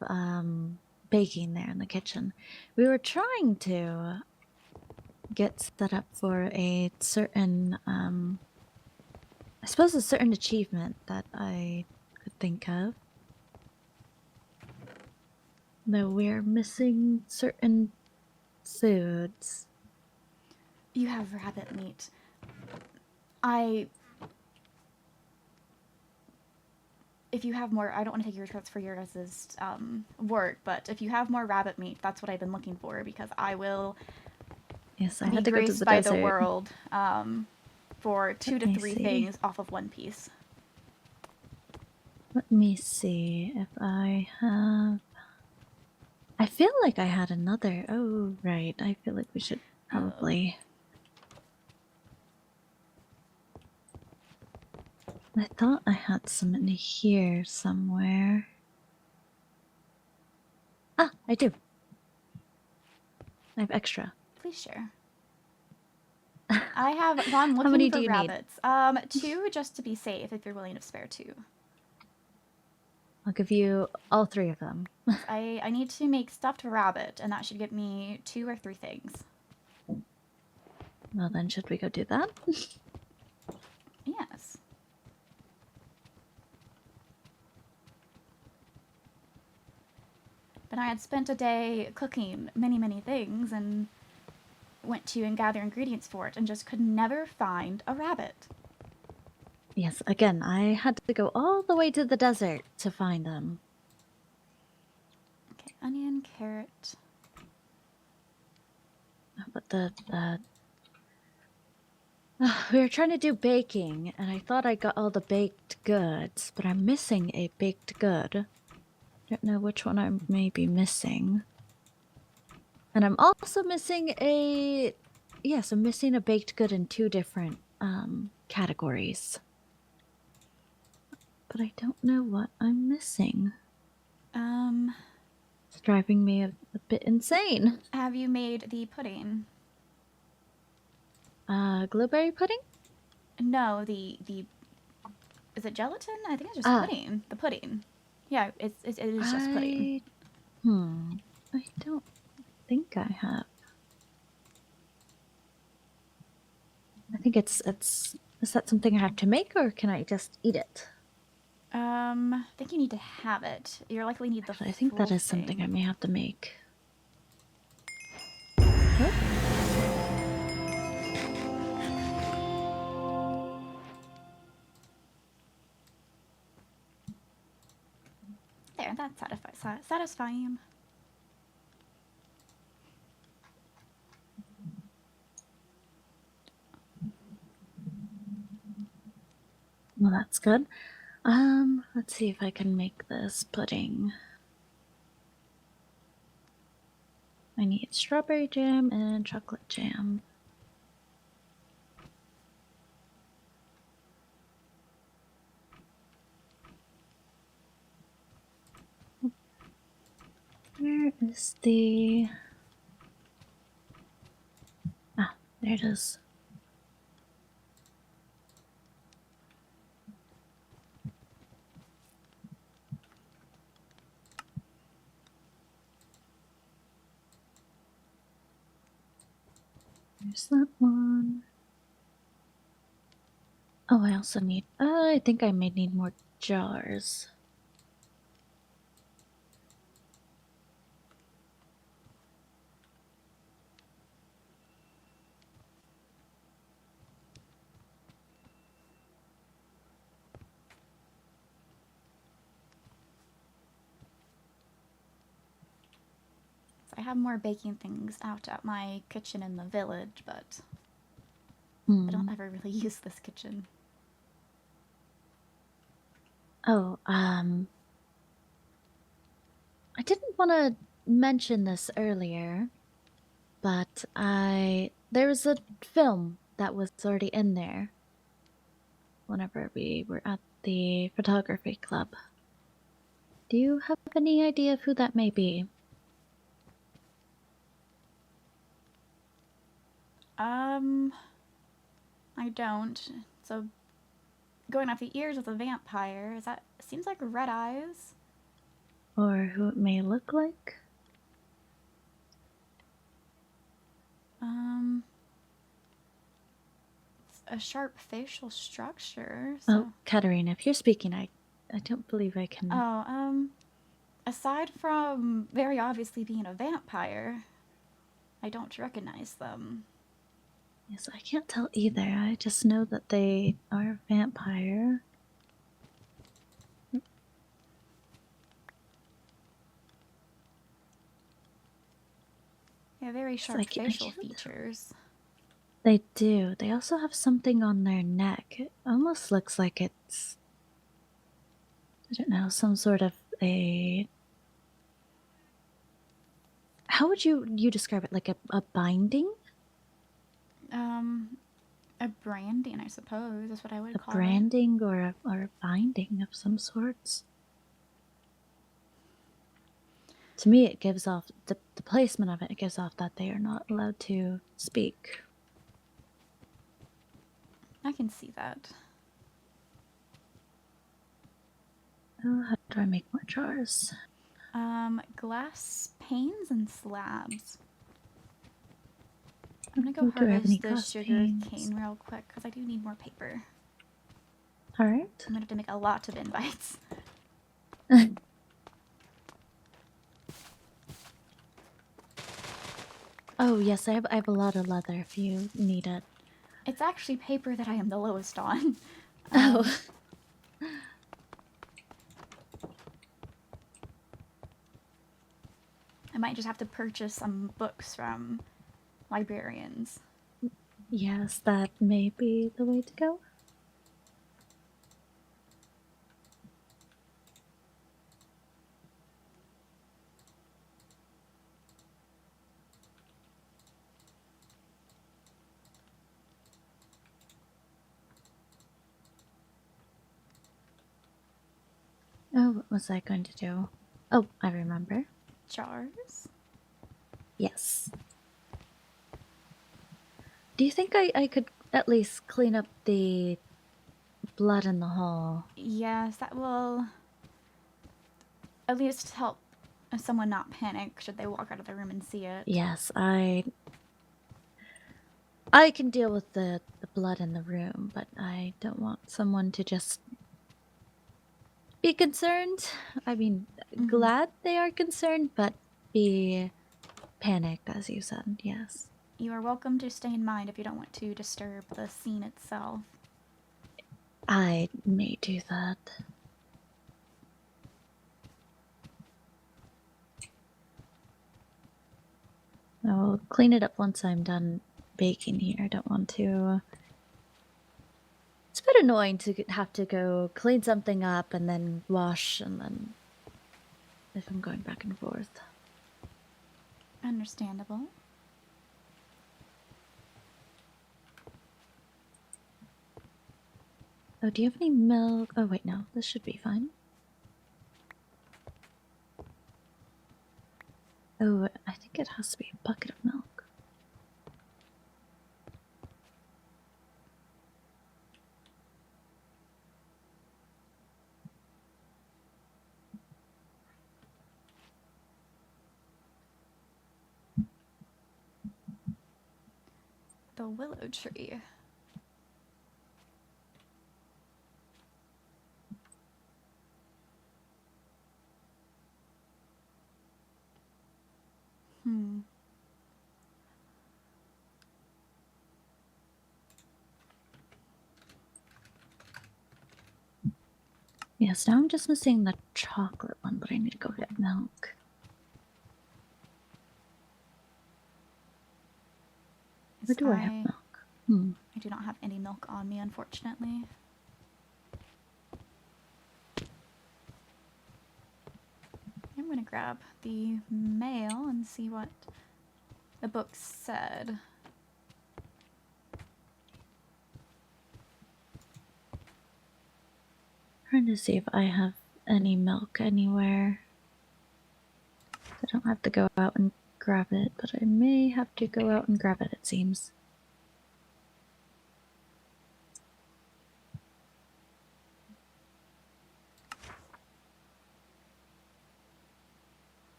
baking there in the kitchen. We were trying to get set up for a certain I suppose a certain achievement that I could think of. Though we're missing certain foods. You have rabbit meat. If you have more, I don't want to take your credits for your guys' work, but if you have more rabbit meat, that's what I've been looking for because I will Yes, I be had to go to graced the by desert. the world for 2 Let to me 3 see. things off of one piece. Let me see if I have. I feel like I had another. Oh, right. I feel like we should probably. I thought I had some in here somewhere. Ah, I do. I have extra. Please share. I have gone How looking many for do you need? rabbits. 2 just to be safe if you're willing to spare 2. I'll give you all 3 of them. I need to make stuffed rabbit, and that should get me 2 or 3 things. Well, then, should we go do that? Yes. But I had spent a day cooking many, many things and went to and gather ingredients for it and just could never find a rabbit. Yes, again, I had to go all the way to the desert to find them. Okay, onion, carrot. But we were trying to do baking, and I thought I got all the baked goods, but I'm missing a baked good. Don't know which one I may be missing. And I'm also missing a... Yes, I'm missing a baked good in 2 different categories. But I don't know what I'm missing. It's driving me a bit insane. Have you made the pudding? Blueberry pudding? No, the is it gelatin? I think it's just pudding. The pudding. Yeah, it is just pudding. I don't think I have. I think it's is that something I have to make, or can I just eat it? I think you need to have it. You're likely need the Actually, I think that full is something thing. I may have to make. Oh. There, that's satisfying. Well, that's good. Let's see if I can make this pudding. I need strawberry jam and chocolate jam. Where is the... Ah, there it is. There's that one. Oh, I also need. I think I may need more jars. I have more baking things out at my kitchen in the village, but I don't Hmm. ever really use this kitchen. Oh, I didn't want to mention this earlier, but there was a film that was already in there whenever we were at the photography club. Do you have any idea of who that may be? I don't. So, going off the ears of a vampire, is that. Seems like red eyes? Or who it may look like? Um, a sharp facial structure, Oh, so. Katarina, if you're speaking, I don't believe I can. Oh, aside from very obviously being a vampire, I don't recognize them. Yes, I can't tell either. I just know that they are a vampire. They have very Yes, sharp I facial can't tell. features. They do. They also have something on their neck. It almost looks like it's, I don't know, some sort of a. How would you describe it? Like a binding? Um, a branding, I suppose, is what I would A call it. branding or a binding of some sorts? To me, it gives off the placement of it. It gives off that they are not allowed to speak. I can see that. Oh, how do I make more jars? Glass panes and slabs. I'm gonna go Oh, do I have any harvest the glass sugar panes? cane real quick because I do need more paper. All right. I'm gonna have to make a lot of invites. Oh yes, I have a lot of leather if you need it. It's actually paper that I am the lowest on. Oh. I might just have to purchase some books from librarians. Yes, that may be the way to go. Oh, what was I going to do? Oh, I remember. Jars? Yes. Do you think I could at least clean up the blood in the hall? Yes, that will at least help someone not panic should they walk out of the room and see it. Yes, I can deal with the blood in the room, but I don't want someone to just be concerned. I mean, Mm-hmm. glad they are concerned, but be panicked, as you said. Yes. You are welcome to stay in mind if you don't want to disturb the scene itself. I may do that. I'll clean it up once I'm done baking here. I don't want to. It's a bit annoying to have to go clean something up and then wash, and then if I'm going back and forth. Understandable. Oh, do you have any milk? Oh, wait, no. This should be fine. Oh, I think it has to be a bucket of milk. The willow tree. Yes, now I'm just missing the chocolate one, but I need to go get milk. Where do I have milk? I do not have any milk on me, unfortunately. I'm going to grab the mail and see what the book said. Trying to see if I have any milk anywhere. I don't have to go out and grab it, but I may have to go out and grab it, it seems.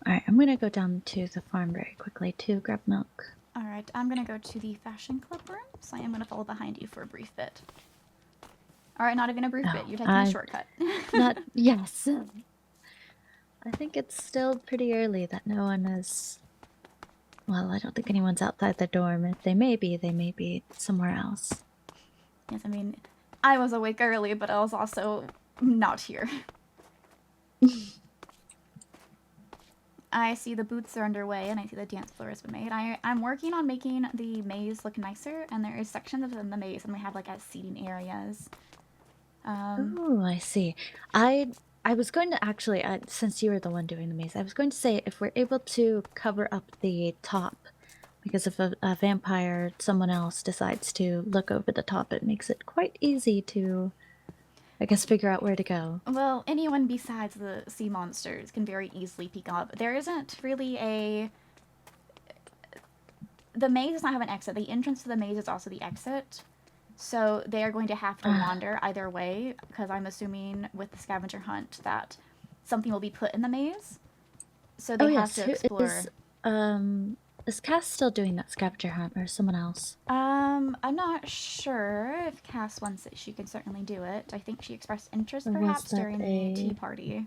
Alright, I'm gonna go down to the farm very quickly to grab milk. Alright, I'm going to go to the fashion club room, so I am going to follow behind you for a brief bit. Alright, not even a brief bit. You're taking a shortcut. Yes. I think it's still pretty early that no one is... Well, I don't think anyone's outside the dorm. If they may be somewhere else. Yes, I mean, I was awake early, but I was also not here. I see the booths are underway, and I see the dance floor has been made. I'm working on making the maze look nicer, and there is sections within the maze, and we have, like, as seating areas. Oh, I see. I was going to actually, since you were the one doing the maze, I was going to say if we're able to cover up the top, because if a vampire, someone else decides to look over the top, it makes it quite easy to, I guess, figure out where to go. Well, anyone besides the sea monsters can very easily peek up. There isn't really a... The maze does not have an exit. The entrance to the maze is also the exit. So they are going to have to wander either way, because I'm assuming with the scavenger hunt that something will be put in the maze. So they have to explore. Is Cass still doing that scavenger hunt, or someone else? I'm not sure. If Cass wants it, she can certainly do it. I think she expressed interest perhaps during the tea party.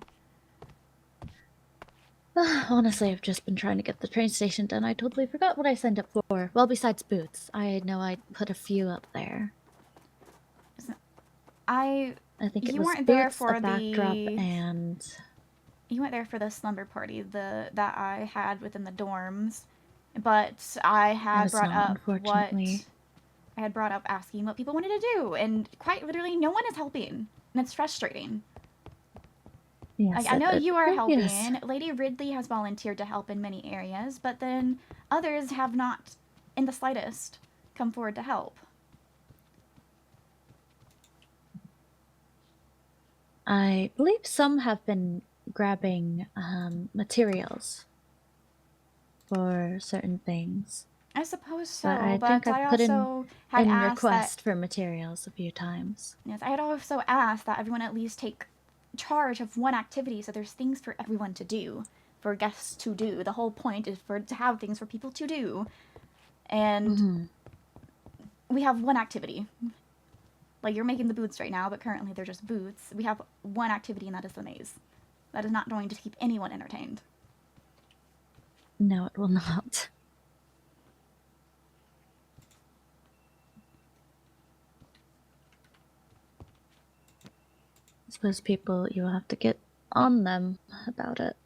Honestly, I've just been trying to get the train station done. I totally forgot what I signed up for. Well, besides boots. I know I put a few up there. I think it you was weren't boots, there for a backdrop, and... You weren't there for the slumber party that I had within the dorms. But I had brought up I had brought up asking what people wanted to do, and quite literally no one is helping, and it's frustrating. Yes, I know you are helping. Yes. Lady Ridley has volunteered to help in many areas, but then others have not, in the slightest, come forward to help. I believe some have been grabbing materials for certain things. I suppose so, but I also had asked request for materials a few times. Yes, I had also asked that everyone at least take charge of one activity, so there's things for everyone to do, for guests to do. The whole point is to have things for people to do, and we have one activity. Like, you're making the boots right now, but currently they're just boots. We have one activity, and that is the maze. That is not going to keep anyone entertained. No, it will not. I suppose people, you will have to get on them about it.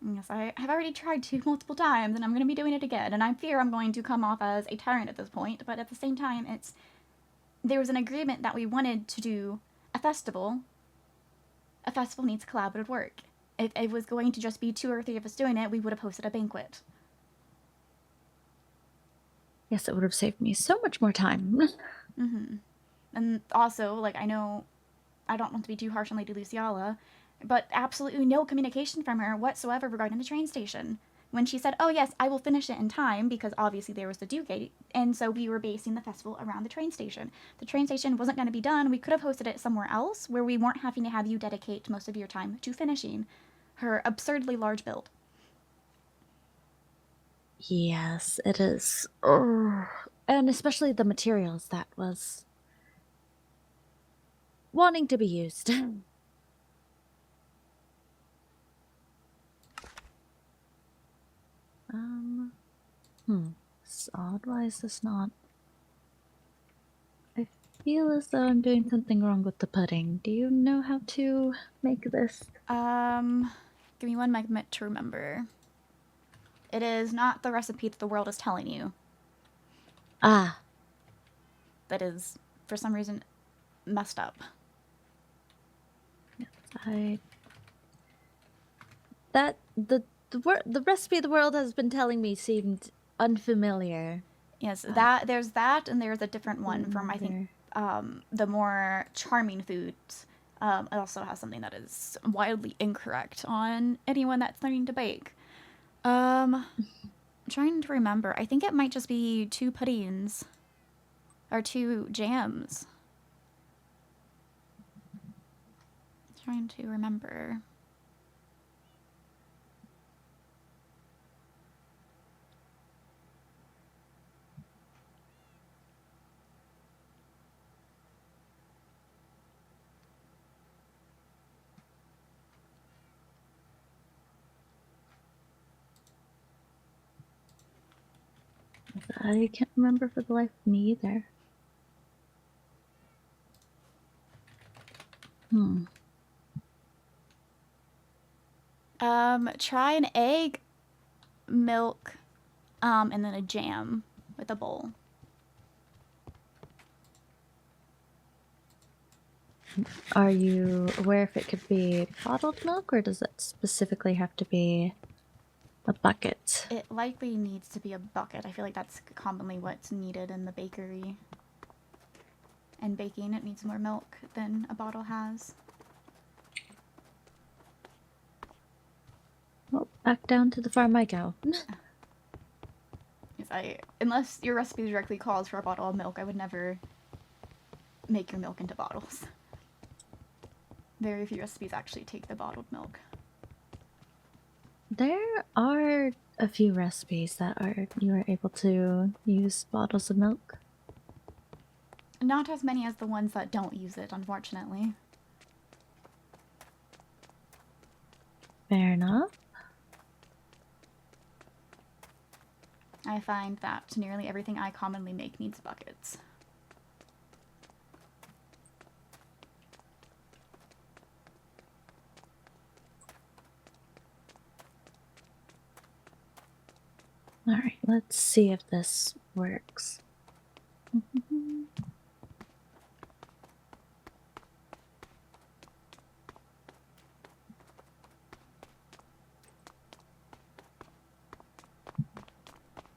Yes, I have already tried to multiple times, and I'm going to be doing it again. And I fear I'm going to come off as a tyrant at this point, but at the same time, there was an agreement that we wanted to do a festival. A festival needs collaborative work. If it was going to just be 2 or 3 of us doing it, we would have hosted a banquet. Yes, it would have saved me so much more time. And also, like, I know I don't want to be too harsh on Lady Luciala, but absolutely no communication from her whatsoever regarding the train station. When she said, oh yes, I will finish it in time, because obviously there was the due date, and so we were basing the festival around the train station. The train station wasn't going to be done. We could have hosted it somewhere else, where we weren't having to have you dedicate most of your time to finishing her absurdly large build. Yes, it is. Ugh. And especially the materials that was wanting to be used. um, It's odd. Why is this not? I feel as though I'm doing something wrong with the pudding. Do you know how to make this? Give me one moment to remember. It is not the recipe that the world is telling you. Ah. That is, for some reason, messed up. Yes, the recipe the world has been telling me seemed unfamiliar. Yes, there's that, and there's a different one from, I think, There. the more charming foods. It also has something that is wildly incorrect on anyone that's learning to bake. I'm trying to remember. I think it might just be 2 puddings. Or 2 jams. Trying to remember. I can't remember for the life of me either. Try an egg, milk, and then a jam with a bowl. Are you aware if it could be bottled milk, or does it specifically have to be a bucket? It likely needs to be a bucket. I feel like that's commonly what's needed in the bakery. And baking, it needs more milk than a bottle has. Well, back down to the farm I go. Yes, unless your recipe directly calls for a bottle of milk, I would never make your milk into bottles. Very few recipes actually take the bottled milk. There are a few recipes that you are able to use bottles of milk. Not as many as the ones that don't use it, unfortunately. Fair enough. I find that nearly everything I commonly make needs buckets. Alright, let's see if this works.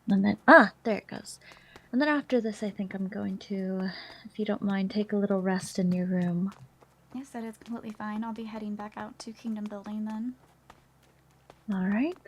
And then, there it goes. And then after this, I think I'm going to, if you don't mind, take a little rest in your room. Yes, that is completely fine. I'll be heading back out to Kingdom Building then. Alright.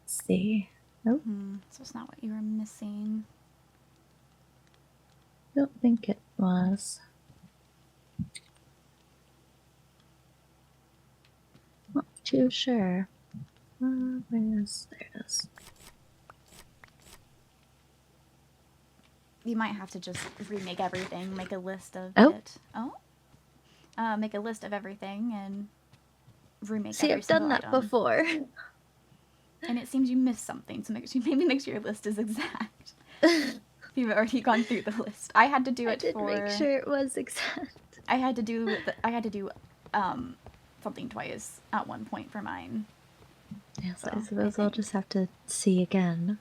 Let's see. Nope. So it's not what you were missing. Don't think it was. Not too sure. There it is. You might have to just remake everything, make a list of it. Oh? Make a list of everything and remake See, every I've done single that item. before. And it seems you missed something, so maybe make sure your list is exact. You've already gone through the list. I had to do it I did make sure it was exact. I had to do something twice at one point for mine. Yes, So, I suppose I'll just have to see again.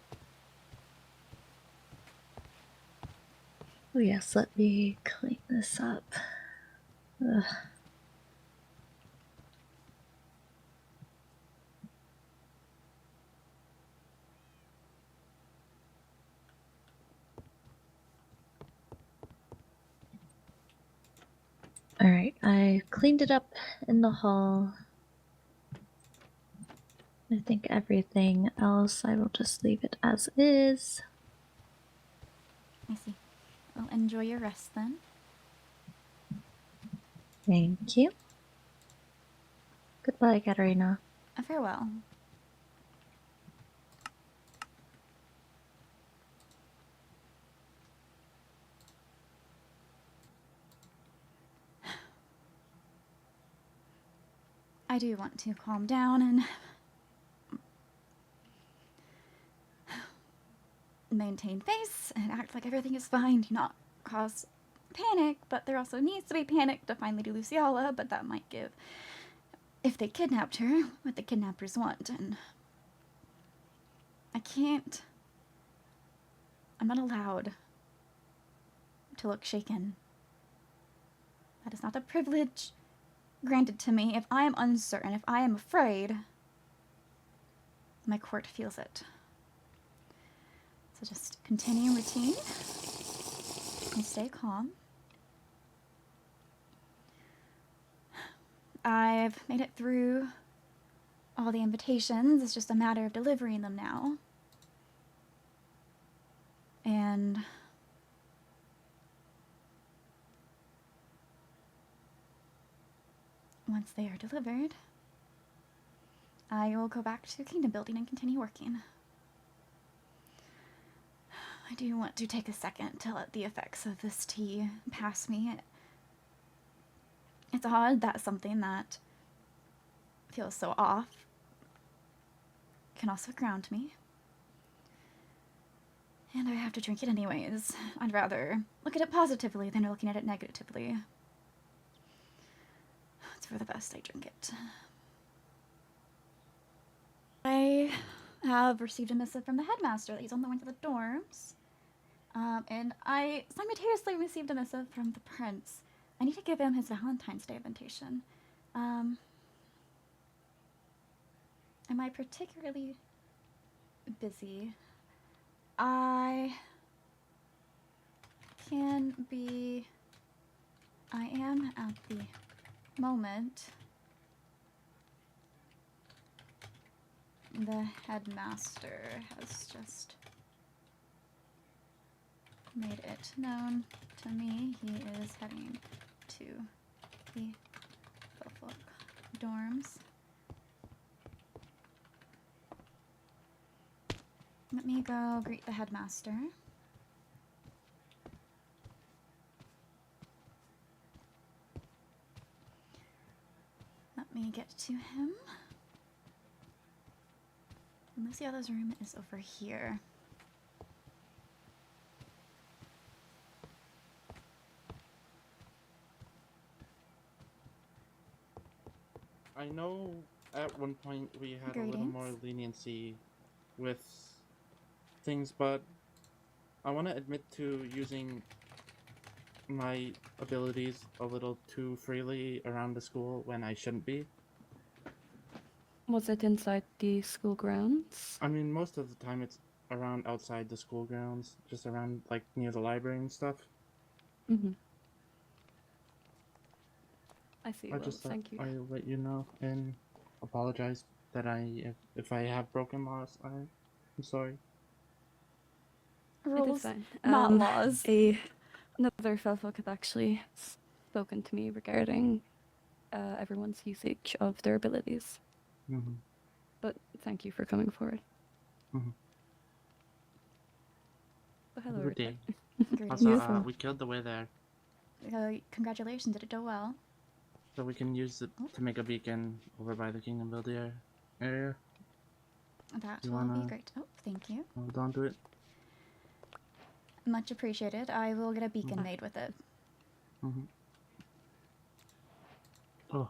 Oh yes, let me clean this up. Ugh. Alright, I cleaned it up in the hall. I think everything else I will just leave it as is. I see. Well, enjoy your rest then. Thank you. Goodbye, Katarina. Farewell. I do want to calm down and maintain face and act like everything is fine, do not cause panic, but there also needs to be panic to find Lady Luciala, but that might give, if they kidnapped her, what the kidnappers want, and I'm not allowed to look shaken. That is not a privilege granted to me. If I am uncertain, if I am afraid, my court feels it. So just continue routine and stay calm. I've made it through all the invitations. It's just a matter of delivering them now. And once they are delivered, I will go back to kingdom building and continue working. I do want to take a second to let the effects of this tea pass me. It's odd that something that feels so off can also ground me. And I have to drink it anyways. I'd rather look at it positively than looking at it negatively. It's for the best I drink it. I have received a missive from the headmaster that he's on the way to the dorms. And I simultaneously received a missive from the prince. I need to give him his Valentine's Day invitation. Am I particularly busy? I am at the moment the headmaster has just made it known to me he is heading to the Fulfolk dorms. Let me go greet the headmaster. Let me get to him. And Luciala's room is over here. I know at one point we had a little more leniency with things, but I want to admit to using my abilities a little too freely around the school when I shouldn't be. Was it inside the school grounds? I mean, most of the time it's around outside the school grounds, just around, like, near the library and stuff. Mm-hmm. I see. I Well, just thought thank you. I'll let you know and apologize that if I have broken laws, I'm sorry. It is fine. Not laws. Another Felfolk had actually spoken to me regarding everyone's usage of their abilities. Mm-hmm. But thank you for coming forward. Mm-hmm. Oh, hello, Good day. Greetings. Also, we killed the way there, Congratulations, did it go well? so we can use it to make a beacon over by the Kingdom Builder area. That You will wanna be great. Oh, thank you. hold on to it? Much appreciated. I will get a beacon made with it. Mm-hmm. Oh.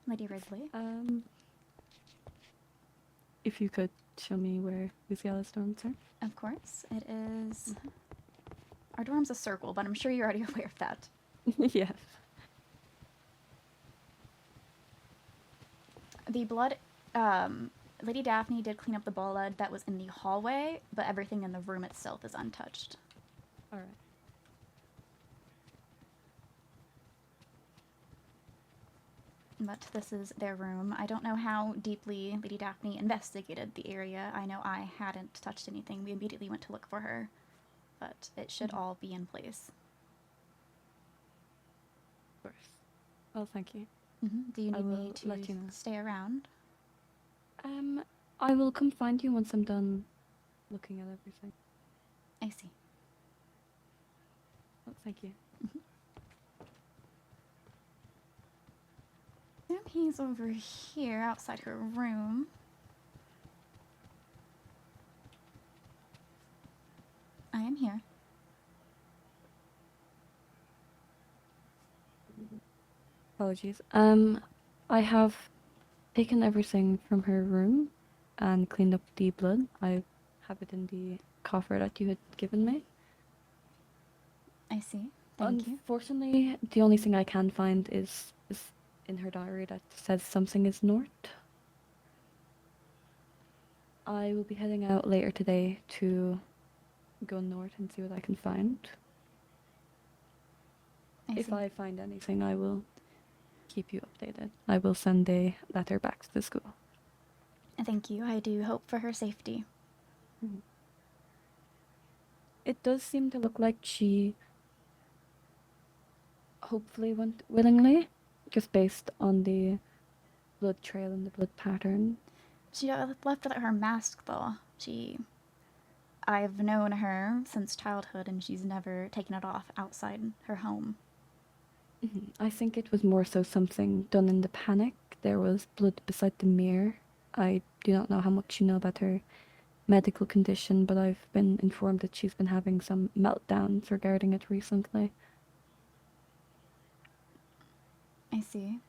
Lady Risley. If you could show me where Luciala's dorms are. Of course. It is... Our dorm's a circle, but I'm sure you're already aware of that. Yes. The blood... Lady Daphne did clean up the blood that was in the hallway, but everything in the room itself is untouched. All right. But this is their room. I don't know how deeply Lady Daphne investigated the area. I know I hadn't touched anything. We immediately went to look for her. But it should all be in place. Of course. Well, thank you. Do you I need me will to let you know. stay around? I will come find you once I'm done looking at everything. I see. Oh, thank you. He's over here outside her room. I am here. Apologies. I have taken everything from her room and cleaned up the blood. I have it in the coffer that you had given me. I see. Thank you. Unfortunately, the only thing I can find is in her diary that says something is north. I will be heading out later today to go north and see what I can find. If I find anything, I will keep you updated. I will send a letter back to the school. Thank you. I do hope for her safety. It does seem to look like she hopefully went willingly, just based on the blood trail and the blood pattern. She left without her mask, though. I've known her since childhood, and she's never taken it off outside her home. I think it was more so something done in the panic. There was blood beside the mirror. I do not know how much you know about her medical condition, but I've been informed that she's been having some meltdowns regarding it recently. I see.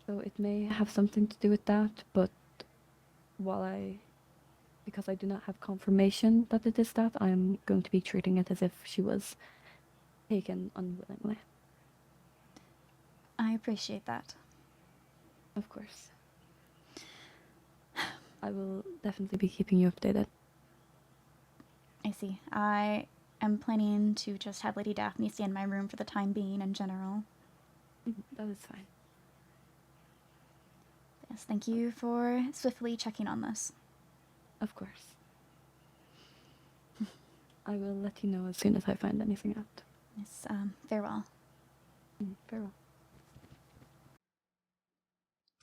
So it may have something to do with that, but because I do not have confirmation that it is that, I'm going to be treating it as if she was taken unwillingly. I appreciate that. Of course. I will definitely be keeping you updated. I see. I am planning to just have Lady Daphne stay in my room for the time being in general. That is fine. Yes, thank you for swiftly checking on this. Of course. I will let you know as soon as I find anything out. Yes, farewell. Farewell.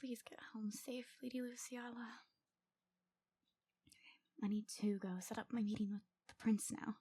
Please get home safe, Lady Luciala. Okay, I need to go set up my meeting with the prince now.